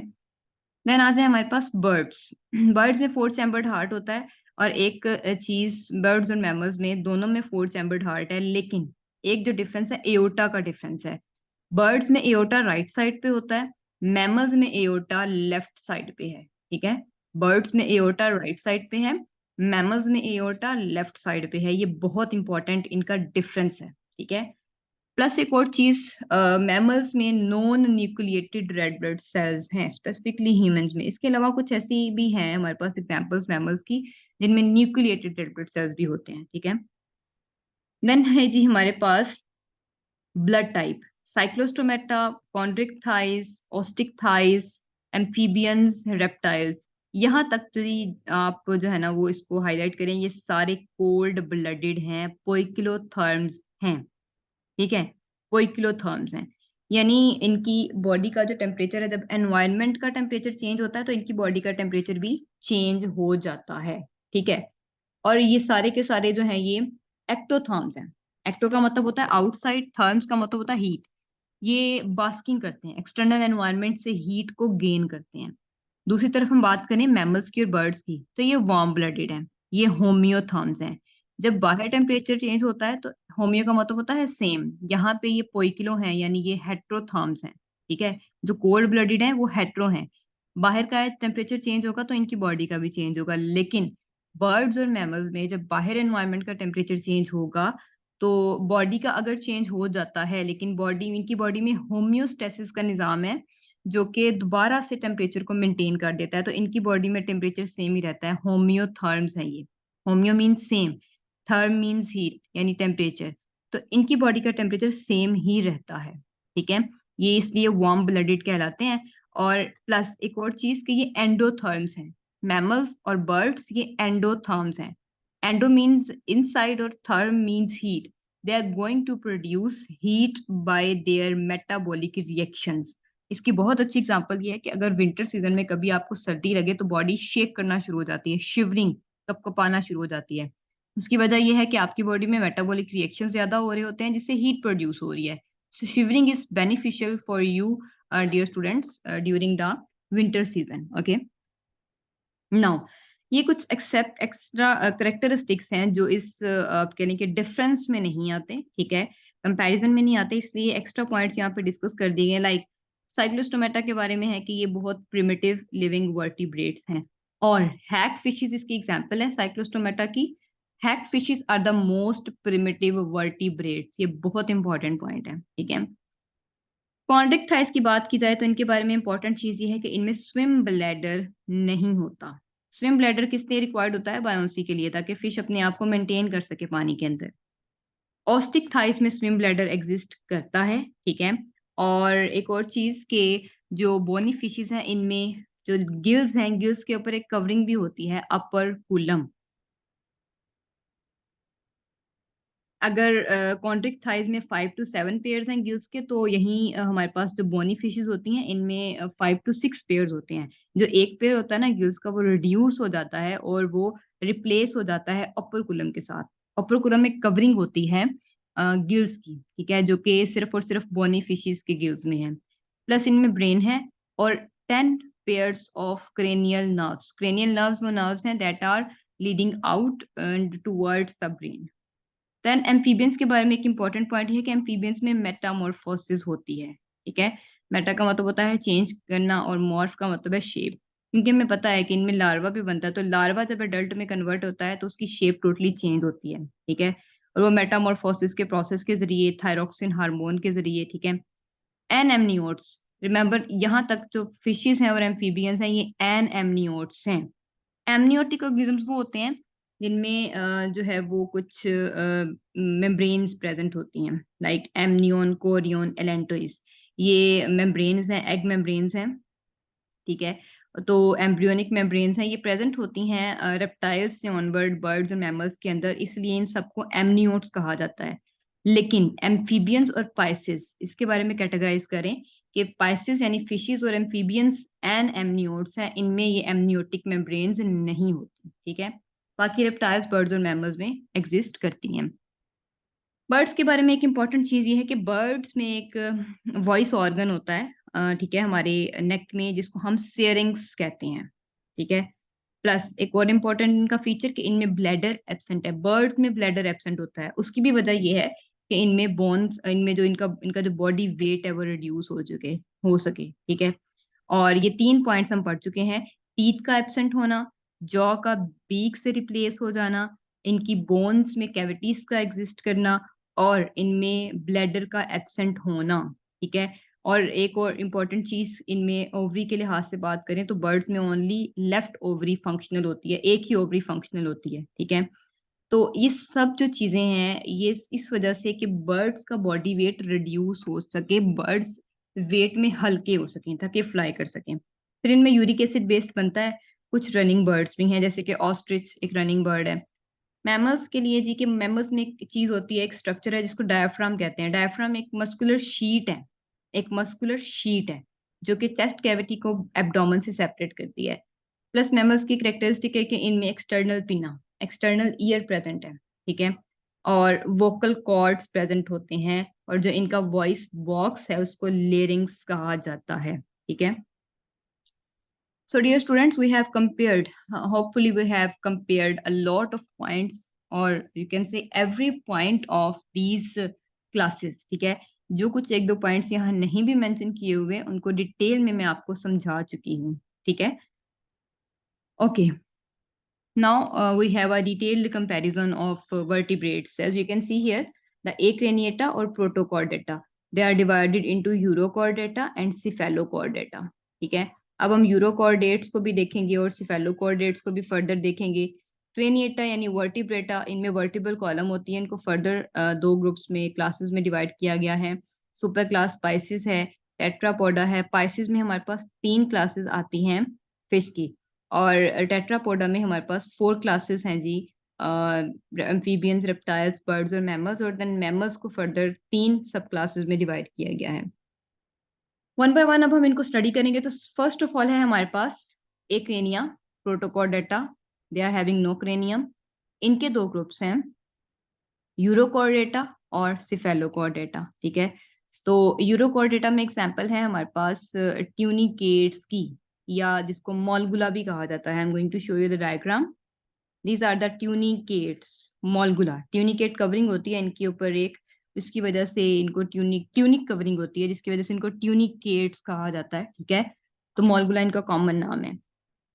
A: देन आ जाए हमारे पास बर्ड्स। बर्ड्स में फोर चैम्बर्ड हार्ट होता है, और एक चीज, बर्ड्स और मैमल्स में दोनों में फोर चैम्बर्ड हार्ट है, लेकिन एक जो डिफरेंस है एओर्टा का डिफरेंस है। बर्ड्स में एओर्टा राइट साइड पे होता है, मैमल्स में एओर्टा लेफ्ट साइड पे है, ठीक है। बर्ड्स में एओर्टा राइट साइड पे है, मैमल्स में एओर्टा लेफ्ट साइड पे है, ये बहुत इंपॉर्टेंट इनका डिफरेंस है, ठीक है। प्लस एक और चीज, मैमल्स में non nucleated red blood cells हैं, स्पेसिफिकली ह्यूमंस में। इसके अलावा कुछ ऐसी भी हैं हमारे पास एग्जांपल्स मैमल्स की जिनमें न्यूक्लिएटेड रेड ब्लड सेल्स भी होते हैं, ठीक है। देन है जी हमारे पास blood type, Cyclostomata, chondrichthyes, osteichthyes, amphibians, reptiles. यहाँ तक तो आप जो है ना वो इसको हाईलाइट करें, ये सारे कोल्ड ब्लडेड हैं, पोइकिलोथर्म्स हैं, ठीक है। पोइकिलोथर्म्स हैं, यानी इनकी बॉडी का जो टेम्परेचर है, जब एनवायरनमेंट का टेम्परेचर चेंज होता है तो इनकी बॉडी का टेम्परेचर भी चेंज हो जाता है, ठीक है। और ये सारे के सारे जो हैं ये एक्टोथर्म्स हैं। एक्टो का मतलब होता है आउटसाइड, थर्म्स का मतलब होता है हीट। ये बास्किंग करते हैं, एक्सटर्नल एनवायरनमेंट से हीट को गेन करते हैं। दूसरी तरफ हम बात करें मैमल्स की और बर्ड्स की, तो ये वार्म ब्लडेड हैं, ये होम्योथर्म्स हैं। जब बाहर टेम्परेचर चेंज होता है तो होम्यो का मतलब होता है सेम, यहाँ पे ये पोइकिलो हैं, यानी ये हेट्रोथर्म्स हैं, ठीक है। जो कोल्ड ब्लडेड हैं वो हेट्रो हैं, बाहर का टेम्परेचर चेंज होगा तो इनकी बॉडी का भी चेंज होगा। लेकिन बर्ड्स और मैमल्स में जब बाहर एनवायरनमेंट का टेम्परेचर चेंज होगा तो बॉडी का अगर चेंज हो जाता है, लेकिन बॉडी, इनकी बॉडी में होम्योस्टेसिस का निजाम है जो कि दोबारा से टेम्परेचर को मेंटेन कर देता है, तो इनकी बॉडी में टेम्परेचर सेम ही रहता है, होम्योथर्म्स है ये। Homeo means same, therm means heat यानी टेम्परेचर, तो इनकी बॉडी का टेम्परेचर सेम ही रहता है, ठीक है। ये इसलिए वार्म ब्लडेड कहलाते हैं। और प्लस एक और चीज कि ये एंडोथर्म्स हैं। मैमल्स और बर्ड्स ये एंडोथर्म्स हैं। एंडो मीन्स इनसाइड और therm means heat. They are going to produce heat by their metabolic reactions. इसकी बहुत अच्छी एग्जांपल ये है कि अगर विंटर सीजन में कभी आपको सर्दी लगे तो बॉडी शेक करना शुरू हो जाती है, शिवरिंग, कपकपाना शुरू हो जाती है। उसकी वजह यह है कि आपकी बॉडी में मेटाबॉलिक रिएक्शन ज्यादा हो रहे होते हैं जिससे हीट प्रोड्यूस हो रही है। So shivering is beneficial for you dear students during the winter season. Okay, now ये कुछ एक्सेप्ट एक्स्ट्रा करेक्टरिस्टिक्स हैं जो इस आप कहने के डिफरेंस में नहीं आते, ठीक है, कंपैरिजन में नहीं आते, इसलिए एक्स्ट्रा पॉइंट्स यहाँ पे डिस्कस कर दिए गए। लाइक साइक्लोस्टोमेटा के बारे में है कि ये बहुत प्रिमिटिव लिविंग वर्टिब्रेट्स हैं। और हैग फिशेस इसकी एग्जांपल है साइक्लोस्टोमेटा की। Hagfishes are the most primitive vertebrates, ये बहुत इंपॉर्टेंट पॉइंट है, ठीक है। कॉन्ड्रिक थाइस की बात की जाए तो इनके बारे में इंपॉर्टेंट चीज ये है कि इनमें स्विम ब्लैडर नहीं होता। स्विम ब्लैडर किस लिए रिक्वायर्ड होता है? बायोंसी के लिए, ताकि फिश अपने आप को मेंटेन कर सके पानी के अंदर। ऑस्टिक थाइस में स्विम ब्लैडर एग्जिस्ट करता है, ठीक है। और एक और चीज के जो बोनी फिशेस हैं इनमें जो गिल्स हैं, गिल्स के ऊपर एक कवरिंग भी होती है, अपर कुलम। अगर कॉन्ट्रिक थाइज में 5 to 7 पेयर्स हैं गिल्स के, तो यहीं हमारे पास जो बोनी फिशेस होती हैं इनमें 5 to 6 पेयर्स होते हैं। जो एक पेयर होता है ना गिल्स का, वो रिड्यूस हो जाता है और वो रिप्लेस हो जाता है अपर कुलम के साथ। अपर कुलम में कवरिंग होती है गिल्स की, ठीक है, जो कि सिर्फ और सिर्फ बोनी फिशेस के गिल्स में है। प्लस इनमें ब्रेन है और 10 pairs of cranial nerves. Cranial nerves वो नर्व्स हैं that are leading out and towards the brain. Then amphibians के बारे में एक इंपॉर्टेंट पॉइंट है कि एम्फीबियंस में मेटामॉर्फोसिस होती है, ठीक है। मेटा का मतलब होता है चेंज करना और मॉर्फ का मतलब है शेप। क्योंकि हमें पता है कि इनमें लार्वा भी बनता है, तो लार्वा जब एडल्ट में कन्वर्ट होता है तो उसकी शेप टोटली चेंज होती है, ठीक है। और वो मेटामॉर्फोसिस के प्रोसेस के जरिए, थायरोक्सिन हार्मोन के जरिए, ठीक है। एन एमनियोट्स, रिमेंबर यहाँ तक जो फिशेस हैं और एम्फीबियंस हैं ये एन एमनियोट्स हैं। एमनियोटिक ऑर्गेनिजम्स वो होते हैं जिनमें जो है वो कुछ मेम्ब्रेन्स प्रेजेंट होती हैं, लाइक एमनियोन, कोरियोन, एलेंटोइस। ये मेम्ब्रेन्स हैं, एग मेम्ब्रेन्स हैं, ठीक है। तो एम्ब्रियोनिक मेम्ब्रेन्स हैं, ये प्रेजेंट होती हैं रेप्टाइल्स से ऑनवर्ड बर्ड्स और मैमल्स के अंदर, इसलिए इन सबको एमनियोट्स कहा जाता है। लेकिन एम्फीबियंस और पाइसिस इसके बारे में कैटेगराइज करें कि पाइसिस यानी फिशेस और एम्फीबियंस एंड एमनियोट्स हैं, इनमें ये एमनियोटिक मेम्ब्रेन्स नहीं होती, ठीक है। बाकी रेप्टाइल्स, बर्ड्स और मैमल्स में एग्जिस्ट करती हैं। बर्ड्स के बारे में एक इम्पॉर्टेंट चीज ये है कि बर्ड्स में एक वॉइस ऑर्गन होता है, ठीक है, हमारे नेक में, जिसको हम सियरिंग्स कहते हैं, ठीक है। प्लस एक और इम्पोर्टेंट इनका फीचर कि इनमें ब्लैडर एब्सेंट है। बर्ड्स में ब्लैडर एब्सेंट होता है, उसकी भी वजह ये है कि इनमें बोन्स, इनमें जो इनका इनका जो बॉडी वेट है वो रिड्यूस हो सके, ठीक है। और ये 3 पॉइंट्स हम पढ़ चुके हैं। टीथ का एब्सेंट होना, जॉ का बीक से रिप्लेस हो जाना, इनकी बोन्स में कैविटीज का एग्जिस्ट करना, और इनमें ब्लैडर का एब्सेंट होना, ठीक है। और एक और इम्पॉर्टेंट चीज, इनमें ओवरी के लिहाज से बात करें तो बर्ड्स में ओनली लेफ्ट ओवरी फंक्शनल होती है, एक ही ओवरी फंक्शनल होती है, ठीक है। तो ये सब जो चीजें हैं ये इस वजह से कि बर्ड्स का बॉडी वेट रिड्यूस हो सके, बर्ड्स वेट में हल्के हो सकें ताकि फ्लाई कर सकें। फिर इनमें यूरिक एसिड बेस्ड बनता है। कुछ रनिंग बर्ड्स भी हैं, जैसे कि ऑस्ट्रिच एक रनिंग बर्ड है। मैमल्स के लिए जी, कि मैमल्स में एक चीज होती है, एक स्ट्रक्चर है जिसको डायफ्राम कहते हैं। डायफ्राम एक मस्कुलर शीट है, एक मस्कुलर शीट है जो कि चेस्ट कैविटी को एब्डोमेन से सेपरेट करती है। प्लस मैमल्स की करेक्टरिस्टिक है कि इनमें एक्सटर्नल पिना, एक्सटर्नल ईयर प्रेजेंट है, ठीक है। और वोकल कॉर्ड्स प्रेजेंट होते हैं, और जो इनका वॉइस बॉक्स है उसको लेरिंग्स कहा जाता है, ठीक है। So, dear students, we have compared, hopefully, we have compared a lot of points, or you can say every point of these classes, ठीक है। जो कुछ एक दो पॉइंट्स यहाँ नहीं भी मेंशन किए हुए उनको डिटेल में मैं आपको समझा चुकी हूँ, ठीक है। Okay, now we have a detailed comparison of vertebrates. As you can see here, the acraniata or protochordata, they are divided into urochordata and cephalochordata. ठीक है, अब हम यूरोकॉर्डेट्स को भी देखेंगे और सिफेलोकॉर्डेट्स को भी फर्दर देखेंगे। क्रेनिएटा यानी वर्टिब्रेटा, इनमें वर्टिब्रल कॉलम होती है। इनको फर्दर दो ग्रुप्स में, क्लासेस में डिवाइड किया गया है। सुपर क्लास पाइसिस है, टेट्रापोडा है। पाइसिस में हमारे पास 3 क्लासेस आती हैं फिश की, और टेट्रापोडा में हमारे पास 4 क्लासेस हैं जी, एम्फीबियंस, रेप्टाइल्स, बर्ड्स और मैमल्स। और देन मैमल्स को फर्दर 3 सब क्लासेस में डिवाइड किया गया है। वन बाय वन अब हम इनको स्टडी करेंगे। तो फर्स्ट ऑफ ऑल है हमारे पास Acrania, Protochordata, they are having no cranium. इनके 2 ग्रुप्स हैं, यूरोकॉर्डेटा और सिफेलोकॉर्डेटा, ठीक है। तो यूरोकॉर्डेटा में एग्जांपल है हमारे पास ट्यूनिकेट्स की, या जिसको मॉलगुला भी कहा जाता है। I am going to show you the diagram. These are the tunicates, Molgula. Tunicate covering होती है इनके ऊपर एक, इसकी वजह से इनको ट्यूनिक कवरिंग होती है, जिसकी वजह से इनको ट्यूनिकेट्स कहा जाता है, ठीक है। तो मॉलगुला इनका कॉमन नाम है।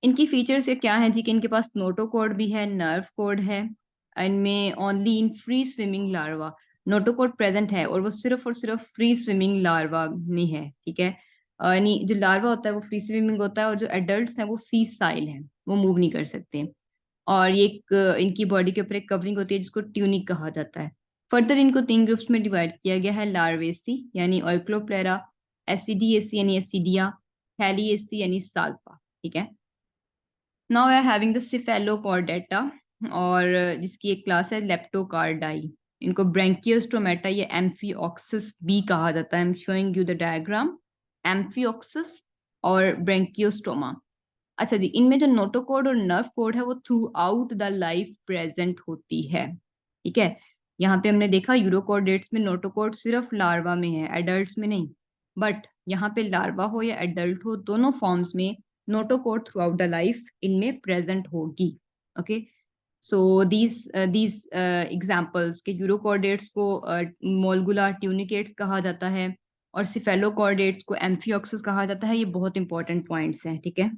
A: इनकी फीचर्स ये क्या है जी, कि इनके पास नोटोकॉर्ड भी है, नर्व कॉर्ड है। इनमें only in free swimming larva notochord present है, और वो सिर्फ और सिर्फ फ्री स्विमिंग लार्वा में है, ठीक है। यानी जो लार्वा होता है वो फ्री स्विमिंग होता है, और जो एडल्ट्स हैं वो सी साइल हैं, वो मूव नहीं कर सकते। और ये इनकी बॉडी के ऊपर एक कवरिंग होती है जिसको ट्यूनिक कहा जाता है। फर्दर इनको 3 ग्रुप्स में डिवाइड किया गया है, लार्वेसी यानी ऑइक्लोप्लेरा, एसिडिएसी यानी एसिडिया, थैलिएसी यानी साल्पा, ठीक है। Now we are having the Cephalochordata, और जिसकी एक क्लास है लेप्टोकार्डाई। इनको ब्रैंकियोस्टोमेटा या एम्फीऑक्सिस भी कहा जाता है। I am showing you the diagram, amphioxus और ब्रैंकियोस्टोमा। अच्छा जी, इनमें जो नोटोकॉर्ड और नर्व कोड है वो through out the life present होती है, ठीक है। यहाँ पे हमने देखा यूरोकॉर्डेट्स में नोटोकॉर्ड सिर्फ लार्वा में है, एडल्ट्स में नहीं। बट यहाँ पे लार्वा हो या एडल्ट हो, दोनों फॉर्म्स में notochord through out the life इनमें प्रेजेंट होगी। ओके, सो दीज एग्जांपल्स के यूरोकॉर्डेट्स को मोलगुला ट्यूनिकेट्स कहा जाता है, और सिफेलोकॉर्डेट्स को एम्फियोक्सिस कहा जाता है। ये बहुत इंपॉर्टेंट पॉइंट्स हैं, ठीक है।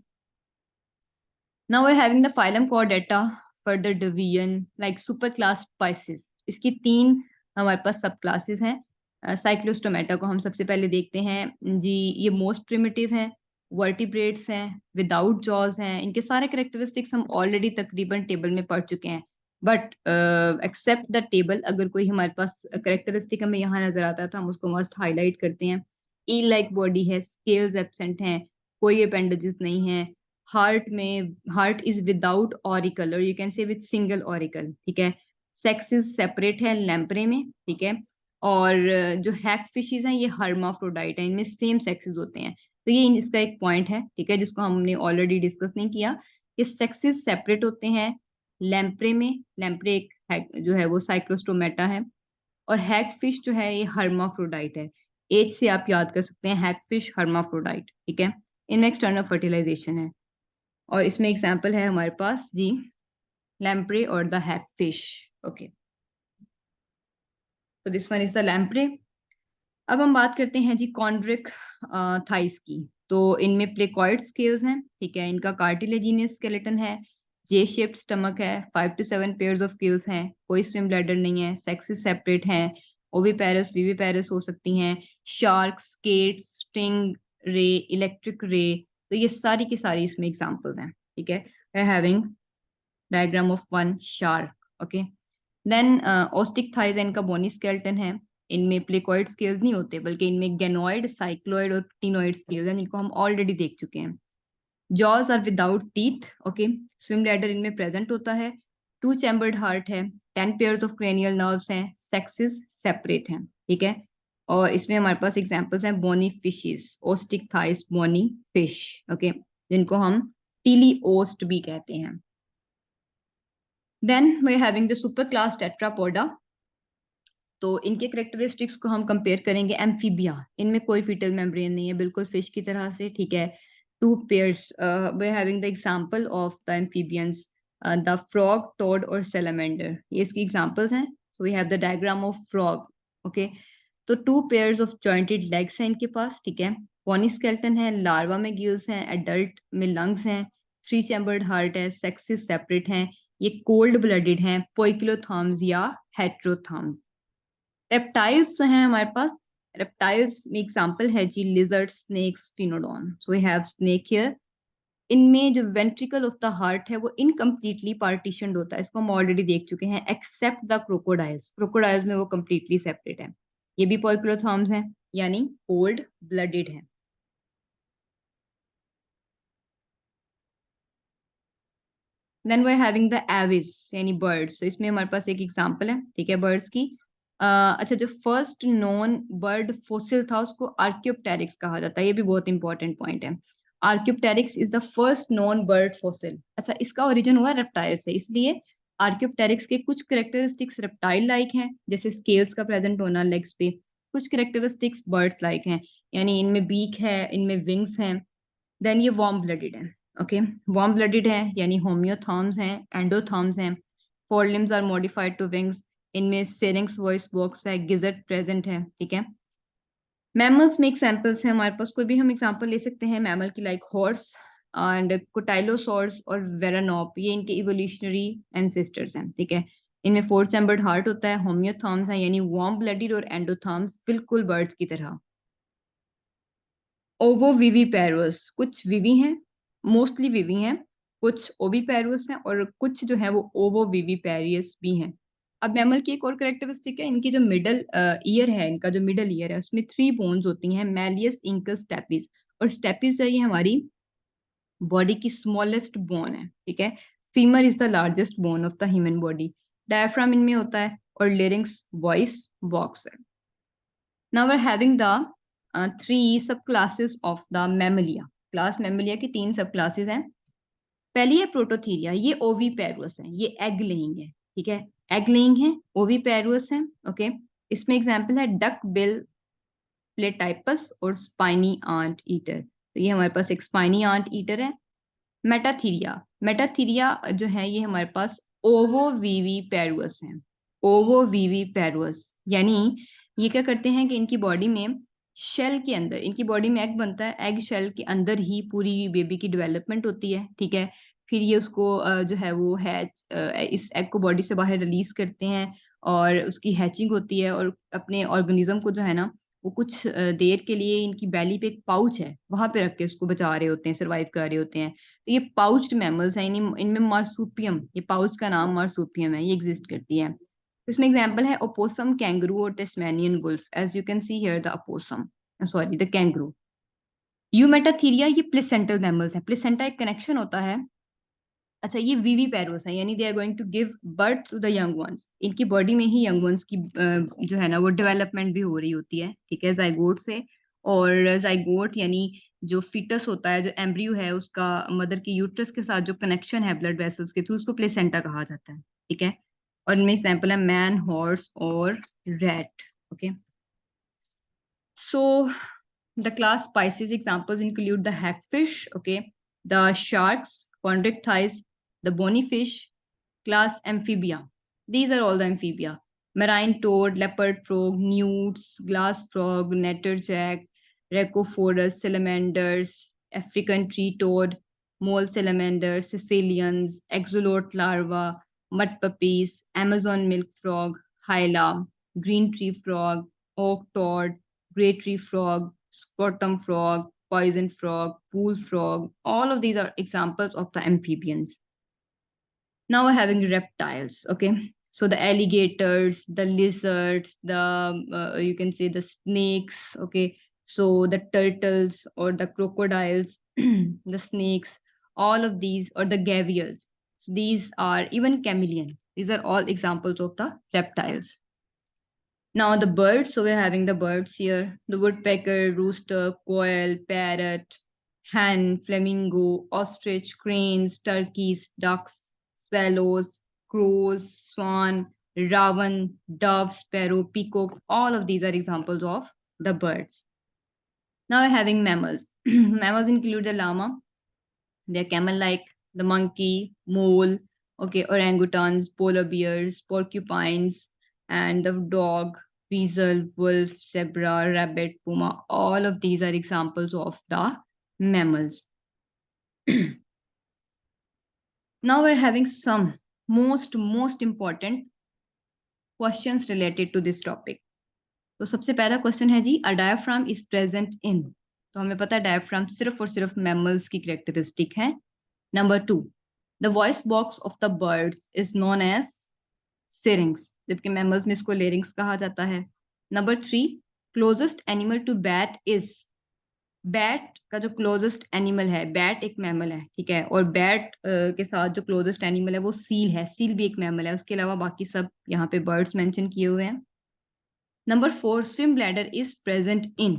A: Now we're having the phylum Chordata, further division like superclass Pisces. इसकी 3 हमारे पास सब क्लासेस हैं। साइक्लोस्टोमेटा को हम सबसे पहले देखते हैं जी। ये मोस्ट प्रिमिटिव हैं, वर्टिब्रेट्स हैं, विदाउट जॉज हैं। इनके सारे करेक्टरिस्टिक्स हम ऑलरेडी तकरीबन टेबल में पढ़ चुके हैं। बट एक्सेप्ट द टेबल, अगर कोई हमारे पास करेक्टरिस्टिक हमें यहाँ नजर आता है तो हम उसको मस्ट हाईलाइट करते हैं। ई लाइक बॉडी है, स्केल्स एब्सेंट हैं, कोई अपेंडेजेस नहीं है। हार्ट इज विदाउट ऑरिकल, और you can say with single auricle, ठीक है। सेक्सेस सेपरेट है लैम्प्रे में, ठीक है। और जो हैक फिशेस हैं ये हर्माफ्रोडाइट है, इनमें सेम सेक्सेस होते हैं। तो ये इसका एक पॉइंट है, ठीक है, जिसको हमने ऑलरेडी डिस्कस नहीं किया, कि सेक्सेस सेपरेट होते हैं लैम्प्रे में। लैम्प्रे एक जो है वो साइक्लोस्टोमेटा है, और हैक फिश जो है ये हर्माफ्रोडाइट है। एज से आप याद कर सकते हैं, हैक फिश हर्माफ्रोडाइट, ठीक है। इनमें एक्सटर्नल फर्टिलाइजेशन है, और इसमें एग्जाम्पल है हमारे पास जी लैम्प्रे और द हैगफिश। ओके, तो this one is the lamprey. अब हम बात करते हैं जी कॉन्ड्रिक थाइस की। तो इनमें प्लेकॉइड स्केल्स हैं, ठीक है। इनका कार्टिलेजिनियस स्केलेटन है, जे शेप्ड स्टमक है, 5 to 7 पेयर्स ऑफ गिल्स हैं, कोई स्विम ब्लैडर नहीं है, सेक्सेस सेपरेट हैं, ओविपेरस विविपेरस हो सकती हैं, शार्क, स्केट्स, स्टिंग रे, इलेक्ट्रिक रे। तो ये सारी की सारी इसमें एग्जांपल्स हैं, ठीक है। We having diagram of one shark, okay. Then osteichthyes इनका बोनी स्केलेटन है। इनमें प्लेकॉइड स्केल्स नहीं होते, बल्कि इनमें गेनोइड, साइक्लोइड और टिनोइड स्केल्स हैं, जिनको हम ऑलरेडी देख चुके हैं। Jaws are without teeth, okay. Swim bladder इनमें प्रेजेंट होता है, 2 चैम्बर्ड हार्ट है, 10 पेयर्स ऑफ क्रेनियल नर्व्स हैं, सेक्सेस सेपरेट हैं, ठीक है। और इसमें हमारे पास एग्जांपल्स हैं bony fishes, osteichthyes bony fish, okay, जिनको हम टीलियोस्ट भी कहते हैं। Then we having the super class Tetrapoda. तो इनके करेक्टरिस्टिक्स को हम कंपेयर करेंगे एम्फीबिया। इनमें कोई फीटल मेम्ब्रेन नहीं है, बिल्कुल फिश की तरह से, ठीक है। 2 pairs, we having the example of the amphibians, the frog, toad और सेलेमेंडर। ये इसकी एग्जांपल्स हैं। So we have the diagram of frog, okay. तो 2 पेयर्स ऑफ जॉइंटेड लेग्स हैं इनके पास, ठीक है। पोनी स्केलेटन है, लार्वा में गिल्स हैं, एडल्ट में लंग्स हैं, 3 चैम्बर्ड हार्ट है, सेक्सेस सेपरेट हैं, ये कोल्ड ब्लडेड हैं, पोइकिलोथर्म्स या हेट्रोथर्म्स। रेप्टाइल्स जो हैं हमारे पास, रेप्टाइल्स में एग्जांपल है जी lizard, snakes, Sphenodon. So we have snake here, इनमें जो वेंट्रिकल ऑफ द हार्ट है वो इनकम्प्लीटली पार्टीशनड होता है, इसको हम ऑलरेडी देख चुके हैं, एक्सेप्ट द क्रोकोडाइल्स। क्रोकोडाइल्स में वो कम्प्लीटली सेपरेट है। ये भी पोइक्लोथॉर्म्स हैं, यानी कोल्ड ब्लडेड है। Then we are having the Aves यानी बर्ड्स। तो इसमें हमारे पास एक एग्जांपल है, ठीक है, बर्ड्स की। अच्छा, जो फर्स्ट नॉन बर्ड फोसिल था उसको आर्क्योप्टेरिक्स कहा जाता है, ये भी बहुत इंपॉर्टेंट पॉइंट है। Archaeopteryx is the first non bird fossil. अच्छा, इसका ओरिजिन हुआ रेप्टाइल से, इसलिए आर्क्योप्टेरिक्स के कुछ करेक्टरिस्टिक्स रेप्टाइल लाइक हैं, जैसे स्केल्स का प्रेजेंट होना लेग्स पे। कुछ करेक्टरिस्टिक्स बर्ड्स लाइक हैं, यानी इनमें बीक है, इनमें विंग्स हैं। देन ये वार्म ब्लडेड है। ओके, वार्म ब्लडेड है यानी होम्योथॉर्म्स हैं, एंडोथॉर्म्स हैं। Fore limbs are modified to wings, इनमें सेरिंक्स वॉइस बॉक्स है, गिजट प्रेजेंट है, ठीक है। मैमल्स में एग्जांपल्स हैं हमारे पास, कोई भी हम एग्जांपल ले सकते हैं मैमल की, लाइक हॉर्स एंड कोटाइलोसॉर्स और वेरानोप, ये इनके इवोल्यूशनरी एंसेस्टर्स हैं, ठीक है। इनमें फोर चैम्बर्ड हार्ट होता है, होम्योथॉर्म्स हैं यानी वार्म ब्लडेड, और एंडोथॉर्म्स बिल्कुल बर्ड्स की तरह। ओवोविविपेरस, कुछ विवी हैं, मोस्टली विवी हैं, कुछ ओविपेरस हैं, और कुछ जो है वो ओवोविविपेरियस भी हैं। अब मैमल की एक और करेक्टरिस्टिक है, इनकी जो मिडल ईयर है, इनका जो मिडल ईयर है उसमें थ्री बोन्स होती हैं, मैलियस, इंकस, स्टेपिस। और स्टेपिस जो है ये हमारी बॉडी की स्मॉलेस्ट बोन है, ठीक है। Femur is the largest bone of the human body. Diaphragm इनमें होता है, और लेरिंग्स वॉइस बॉक्स है। Now we're having the three subclasses of the Mammalia. Class Mammalia की तीन सब क्लासेस हैं। पहली है प्रोटोथीरिया, ये ओवीपेरुस है, ये एग लेइंग है, ठीक है, एग लेइंग है, ओवीपेरुस है। ओके, इसमें एग्जांपल है डक बिल प्लेटाइपस और स्पाइनी आंट ईटर। तो ये हमारे पास एक स्पाइनी आंट ईटर है। मेटाथीरिया, मेटाथीरिया जो है ये हमारे पास ओवोविविपेरुस है, ओवोविविपेरुस, यानी ये क्या करते हैं कि इनकी बॉडी में शेल के अंदर, इनकी बॉडी में एग बनता है, एग शेल के अंदर ही पूरी बेबी की डेवलपमेंट होती है, ठीक है। फिर ये उसको जो है वो हैच, इस एग को बॉडी से बाहर रिलीज करते हैं, और उसकी हैचिंग होती है, और अपने ऑर्गेनिज्म को जो है ना वो कुछ देर के लिए इनकी बैली पे एक पाउच है वहां पे रख के उसको बचा रहे होते हैं, सर्वाइव कर रहे होते हैं। तो ये पाउच्ड मैमल्स हैं, इनमें मार्सुपियम, ये पाउच का नाम मार्सुपियम है, ये एग्जिस्ट करती है। तो इसमें एग्जांपल है ओपोसम, कैंगरू और Tasmanian wolf. As you can see here the opossum, sorry the kangaroo. Eutheria ये प्लेसेंटल मैमल्स हैं, प्लेसेंटा एक कनेक्शन होता है। अच्छा, ये वीवी पैरोस है, यानी they are going to give birth to the young ones, इनकी बॉडी में ही यंग वंस की जो है ना वो डेवलपमेंट भी हो रही होती है, ठीक है, जाइगोट से। और जाइगोट यानी जो फीटस होता है, जो एम्ब्रियो है, उसका मदर के यूट्रस के साथ जो कनेक्शन है ब्लड वेसल्स के थ्रू, उसको प्लेसेंटा कहा जाता है, ठीक है। और इनमें एग्जाम्पल है मैन, हॉर्स और rat. Okay, so the class Pisces examples include the hagfish, okay, the sharks, chondrichthyes, the bony fish. Class Amphibia. These are all the amphibia. Marine toad, leopard frog, newts, glass frog, natterjack, Rhecophorus, salamanders, African tree toad, mole salamanders, Sicilians, axolotl larva, mud puppies, Amazon milk frog, hyla, green tree frog, oak toad, great tree frog, scrotum frog, poison frog, pool frog. All of these are examples of the amphibians. Now we're having reptiles. Okay, so the alligators, the lizards, the you can say the snakes. Okay, so the turtles or the crocodiles, the snakes, all of these, or the gavials. So these are even chameleon. These are all examples of the reptiles. Now the birds, so we're having the birds here: the woodpecker, rooster, quail, parrot, hen, flamingo, ostrich, cranes, turkeys, ducks, swallows, crows, swan, raven, dove, sparrow, peacock. All of these are examples of the birds. Now we're having mammals. Mammals include the llama, they're camel-like, the monkey, mole, okay, orangutans, polar bears, porcupines, and the dog, weasel, wolf, zebra, rabbit, puma. All of these are examples of the mammals. Now we're having some most important questions related to this topic. तो सबसे पहला क्वेश्चन है जी, अ डायफ्राम इज प्रेजेंट इन, तो हमें पता है डायफ्राम सिर्फ और सिर्फ मैमल्स की कैरेक्टरिस्टिक है। Number 2, the voice box of the birds is known as syrinx, जबकि मैमल्स में इसको लेरिंग्स कहा जाता है। Number 3, closest animal to bat is, bat का जो क्लोजेस्ट एनिमल है, बैट एक मैमल है, ठीक है, और बैट के साथ जो क्लोजेस्ट एनिमल है वो सील है, सील भी एक मैमल है, उसके अलावा बाकी सब यहाँ पे बर्ड्स मेंशन किए हुए हैं। Number 4, swim bladder is present in,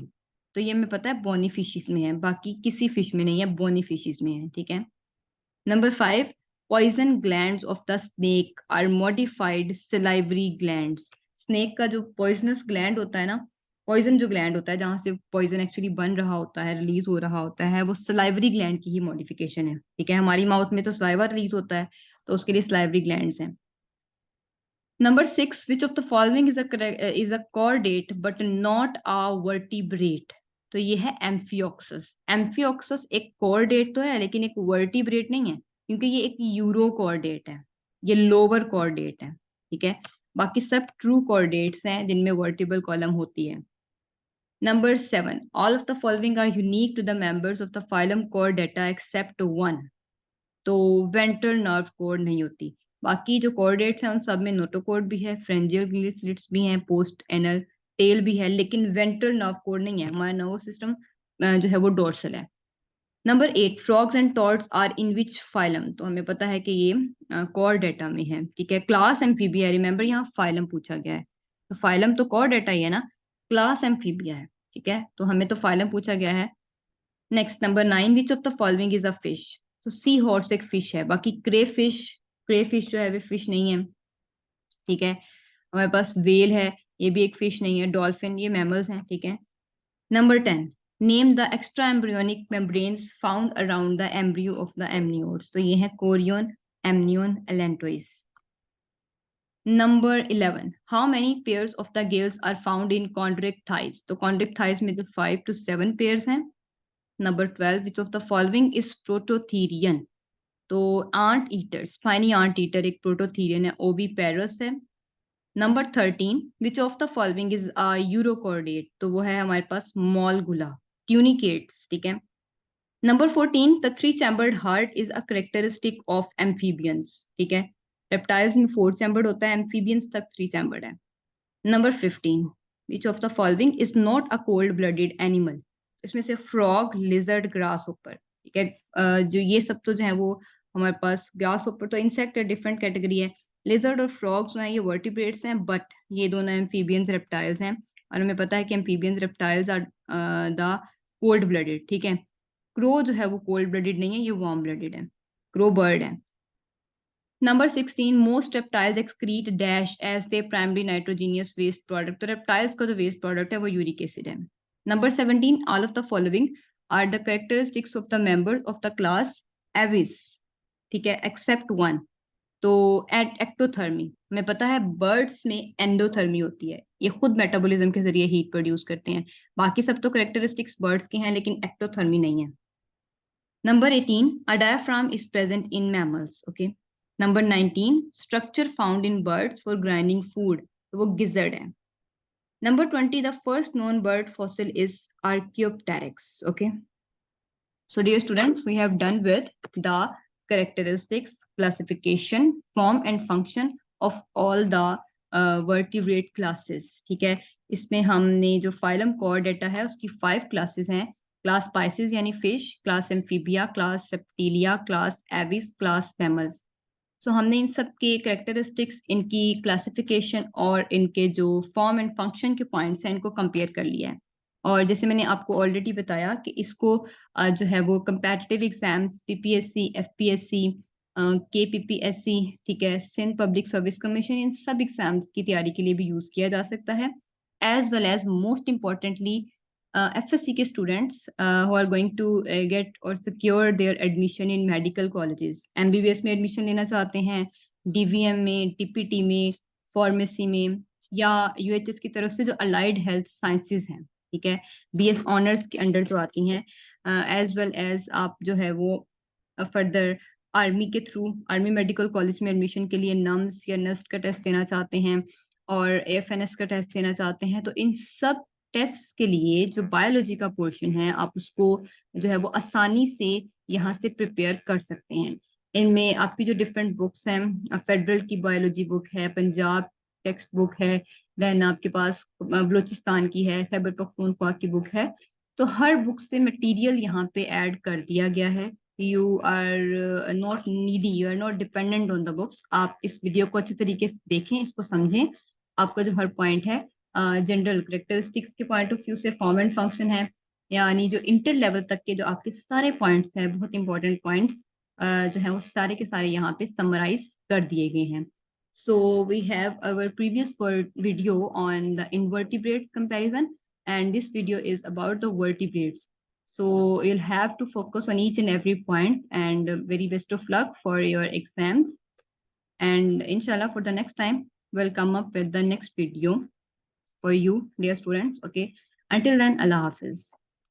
A: तो ये हमें पता है बोनी फिशेस में है, बाकी किसी फिश में नहीं है, बोनी फिशेस में है, ठीक है। Number 5, poison glands of the snake are modified salivary glands, snake का जो पॉइजनस ग्लैंड होता है ना, पॉइजन जो ग्लैंड होता है जहां से पॉइजन एक्चुअली बन रहा होता है, रिलीज हो रहा होता है, वो सलाइवरी ग्लैंड की ही मॉडिफिकेशन है, ठीक है। हमारी माउथ में तो सलाइवा रिलीज होता है, तो उसके लिए सलाइवरी ग्लैंड्स हैं। Number 6, which of the following is a chordate but not a vertebrate, तो ये है एम्फियोक्सस। एम्फियोक्सस एक कॉर्डेट तो है लेकिन एक वर्टिब्रेट नहीं है, क्योंकि ये एक यूरो कॉर्डेट है, ये लोअर कॉर्डेट है, ठीक है। बाकी सब ट्रू कॉर्डेट्स हैं जिनमें वर्टिबल कॉलम होती है। Number 7, all of the following are unique to the members of the phylum Chordata except one, तो वेंट्रल नर्व कोड नहीं होती। बाकी जो कॉर्डेट्स हैं उन सब में नोटोकॉर्ड भी है, फ्रेंजियल ग्लिड स्लिट्स भी हैं, पोस्ट एनल टेल भी है, लेकिन वेंट्रल नर्व कोड नहीं है। हमारा नर्वस सिस्टम जो है वो डोर्सल है। Number 8, frogs and toads are in which phylum, तो हमें पता है कि ये कॉर्डेटा में है, ठीक है। क्लास एम्फीबिया, रिमेंबर यहाँ फाइलम पूछा गया है, तो फाइलम तो कॉर्डेटा ही है ना, क्लास एम्फीबिया है, ठीक है, तो हमें तो फाइलम पूछा गया है। Next number 9, which of the following is a fish, तो सी हॉर्स एक फिश है, बाकी क्रे फिश जो है वो फिश नहीं है, ठीक है। हमारे पास वेल है, ये भी एक फिश नहीं है, डॉल्फिन, ये मैमल्स हैं, ठीक है। Number 10, name the extra embryonic membranes found around the embryo of the amniotes, तो ये है chorion, amnion, allantois. Number 11, how many pairs of the gills are found in chondrichthyes, तो कॉन्ड्रिक थाइज में तो 5 to 7 पेयर्स हैं। Number 12, which of the following is prototherian, तो ant eater, spiny ant eater एक प्रोटोथीरियन है, ओबी पेरस है। Number 13, which of the following is urochordate, तो वो है हमारे पास मॉलगुला, ट्यूनिकेट्स, ठीक है। Number 14, the three chambered heart is a characteristic of amphibians, ठीक है। रेप्टाइल्स में 4 चैम्बर्ड होता है, एम्फीबियंस तक 3 चैम्बर्ड है। Number 15, which of the following is not a cold blooded animal, इसमें से फ्रॉग, लिजर्ड, ग्रास ऊपर, ठीक है। जो ये सब तो जो है वो हमारे पास, ग्रास ऊपर तो इंसेक्ट है, डिफरेंट कैटेगरी है। लिजर्ड और फ्रॉग जो है ये वर्टिब्रेट्स हैं, बट ये दोनों एम्फीबियंस रेप्टाइल्स हैं, और हमें पता है कि amphibians reptiles are the cold blooded, ठीक है। क्रो जो है वो कोल्ड ब्लडेड नहीं है, ये वार्म ब्लडेड है, क्रो बर्ड है। Number 16, most reptiles excrete dash as the primary nitrogenous waste product, तो रेप्टाइल्स का जो वेस्ट प्रोडक्ट है वो यूरिक एसिड है। Number 17, all of the following are the characteristics of the members of the class Aves, ठीक है, एक्सेप्ट वन, तो एट एक्टोथर्मी, हमें पता है बर्ड्स में एंडोथर्मी होती है, ये खुद मेटाबॉलिज्म के जरिए हीट प्रोड्यूस करते हैं, बाकी सब तो कैरेक्टरिस्टिक्स बर्ड्स के हैं लेकिन एक्टोथर्मी नहीं है। Number 18, a diaphragm is present in mammals. Okay. Number 19, structure found in birds for grinding food. तो वो gizzard है. Number 20, the first known bird fossil is Archaeopteryx. Okay. So dear students, we have done with the characteristics, classification, form and function of all the vertebrate classes. ठीक है. इसमें हमने जो phylum Chordata है उसकी 5 classes हैं. क्लास स्पाइसिस यानी fish, class amphibia, class reptilia, class aves, class mammals. So हमने इन सब के कैरेक्टरिस्टिक्स, इनकी क्लासिफिकेशन और इनके जो फॉर्म एंड फंक्शन के पॉइंट्स हैं इनको कंपेयर कर लिया है। और जैसे मैंने आपको ऑलरेडी बताया कि इसको जो है वो कंपैटिटिव एग्जाम्स, पीपीएससी, एफपीएससी, केपीपीएससी, ठीक है, सिंध पब्लिक सर्विस कमीशन, इन सब एग्जाम्स की तैयारी के लिए भी यूज किया जा सकता है, as well as most importantly FSC के students who are going to get or secure their admission in medical colleges, MBBS में admission लेना चाहते हैं, DVM में, TPT में, फार्मेसी में, या UHS की तरफ से जो अलाइड हेल्थ साइंसेज हैं, ठीक है, BS ऑनर्स के अंडर जो आती हैं, एज वेल एज आप जो है वो फर्दर आर्मी के थ्रू, आर्मी मेडिकल कॉलेज में एडमिशन के लिए नम्स या नस्ट का टेस्ट देना चाहते हैं और AFNS का टेस्ट देना चाहते हैं, तो इन सब टेस्ट के लिए जो बायोलॉजी का पोर्शन है आप उसको जो है वो आसानी से यहाँ से प्रिपेयर कर सकते हैं। इनमें आपकी जो डिफरेंट बुक्स हैं, फेडरल की बायोलॉजी बुक है, पंजाब टेक्स्ट बुक है, देन आपके पास बलूचिस्तान की है, खैबर पख्तूनख्वा की बुक है। तो हर बुक से मटेरियल यहाँ पे ऐड कर दिया गया है। You are not needy, you are not dependent on the books. आप इस वीडियो को अच्छी तरीके से देखें, इसको समझें। आपका जो हर पॉइंट है जनरल करेक्टरिस्टिक्स के पॉइंट ऑफ व्यू से फॉर्म एंड फंक्शन है, यानी जो इंटर लेवल तक के जो आपके सारे पॉइंट्स हैं, बहुत इंपॉर्टेंट पॉइंट्स जो है वो सारे के सारे यहाँ पे समराइज कर दिए गए हैं। So we have our previous video on the invertebrate comparison, and this video is about the vertebrates. So you'll have to focus on each and every point, and very best of luck for your exams. And inshallah, for the next time, we'll come up with the next video for you, dear students. Okay. Until then, Allah Hafiz.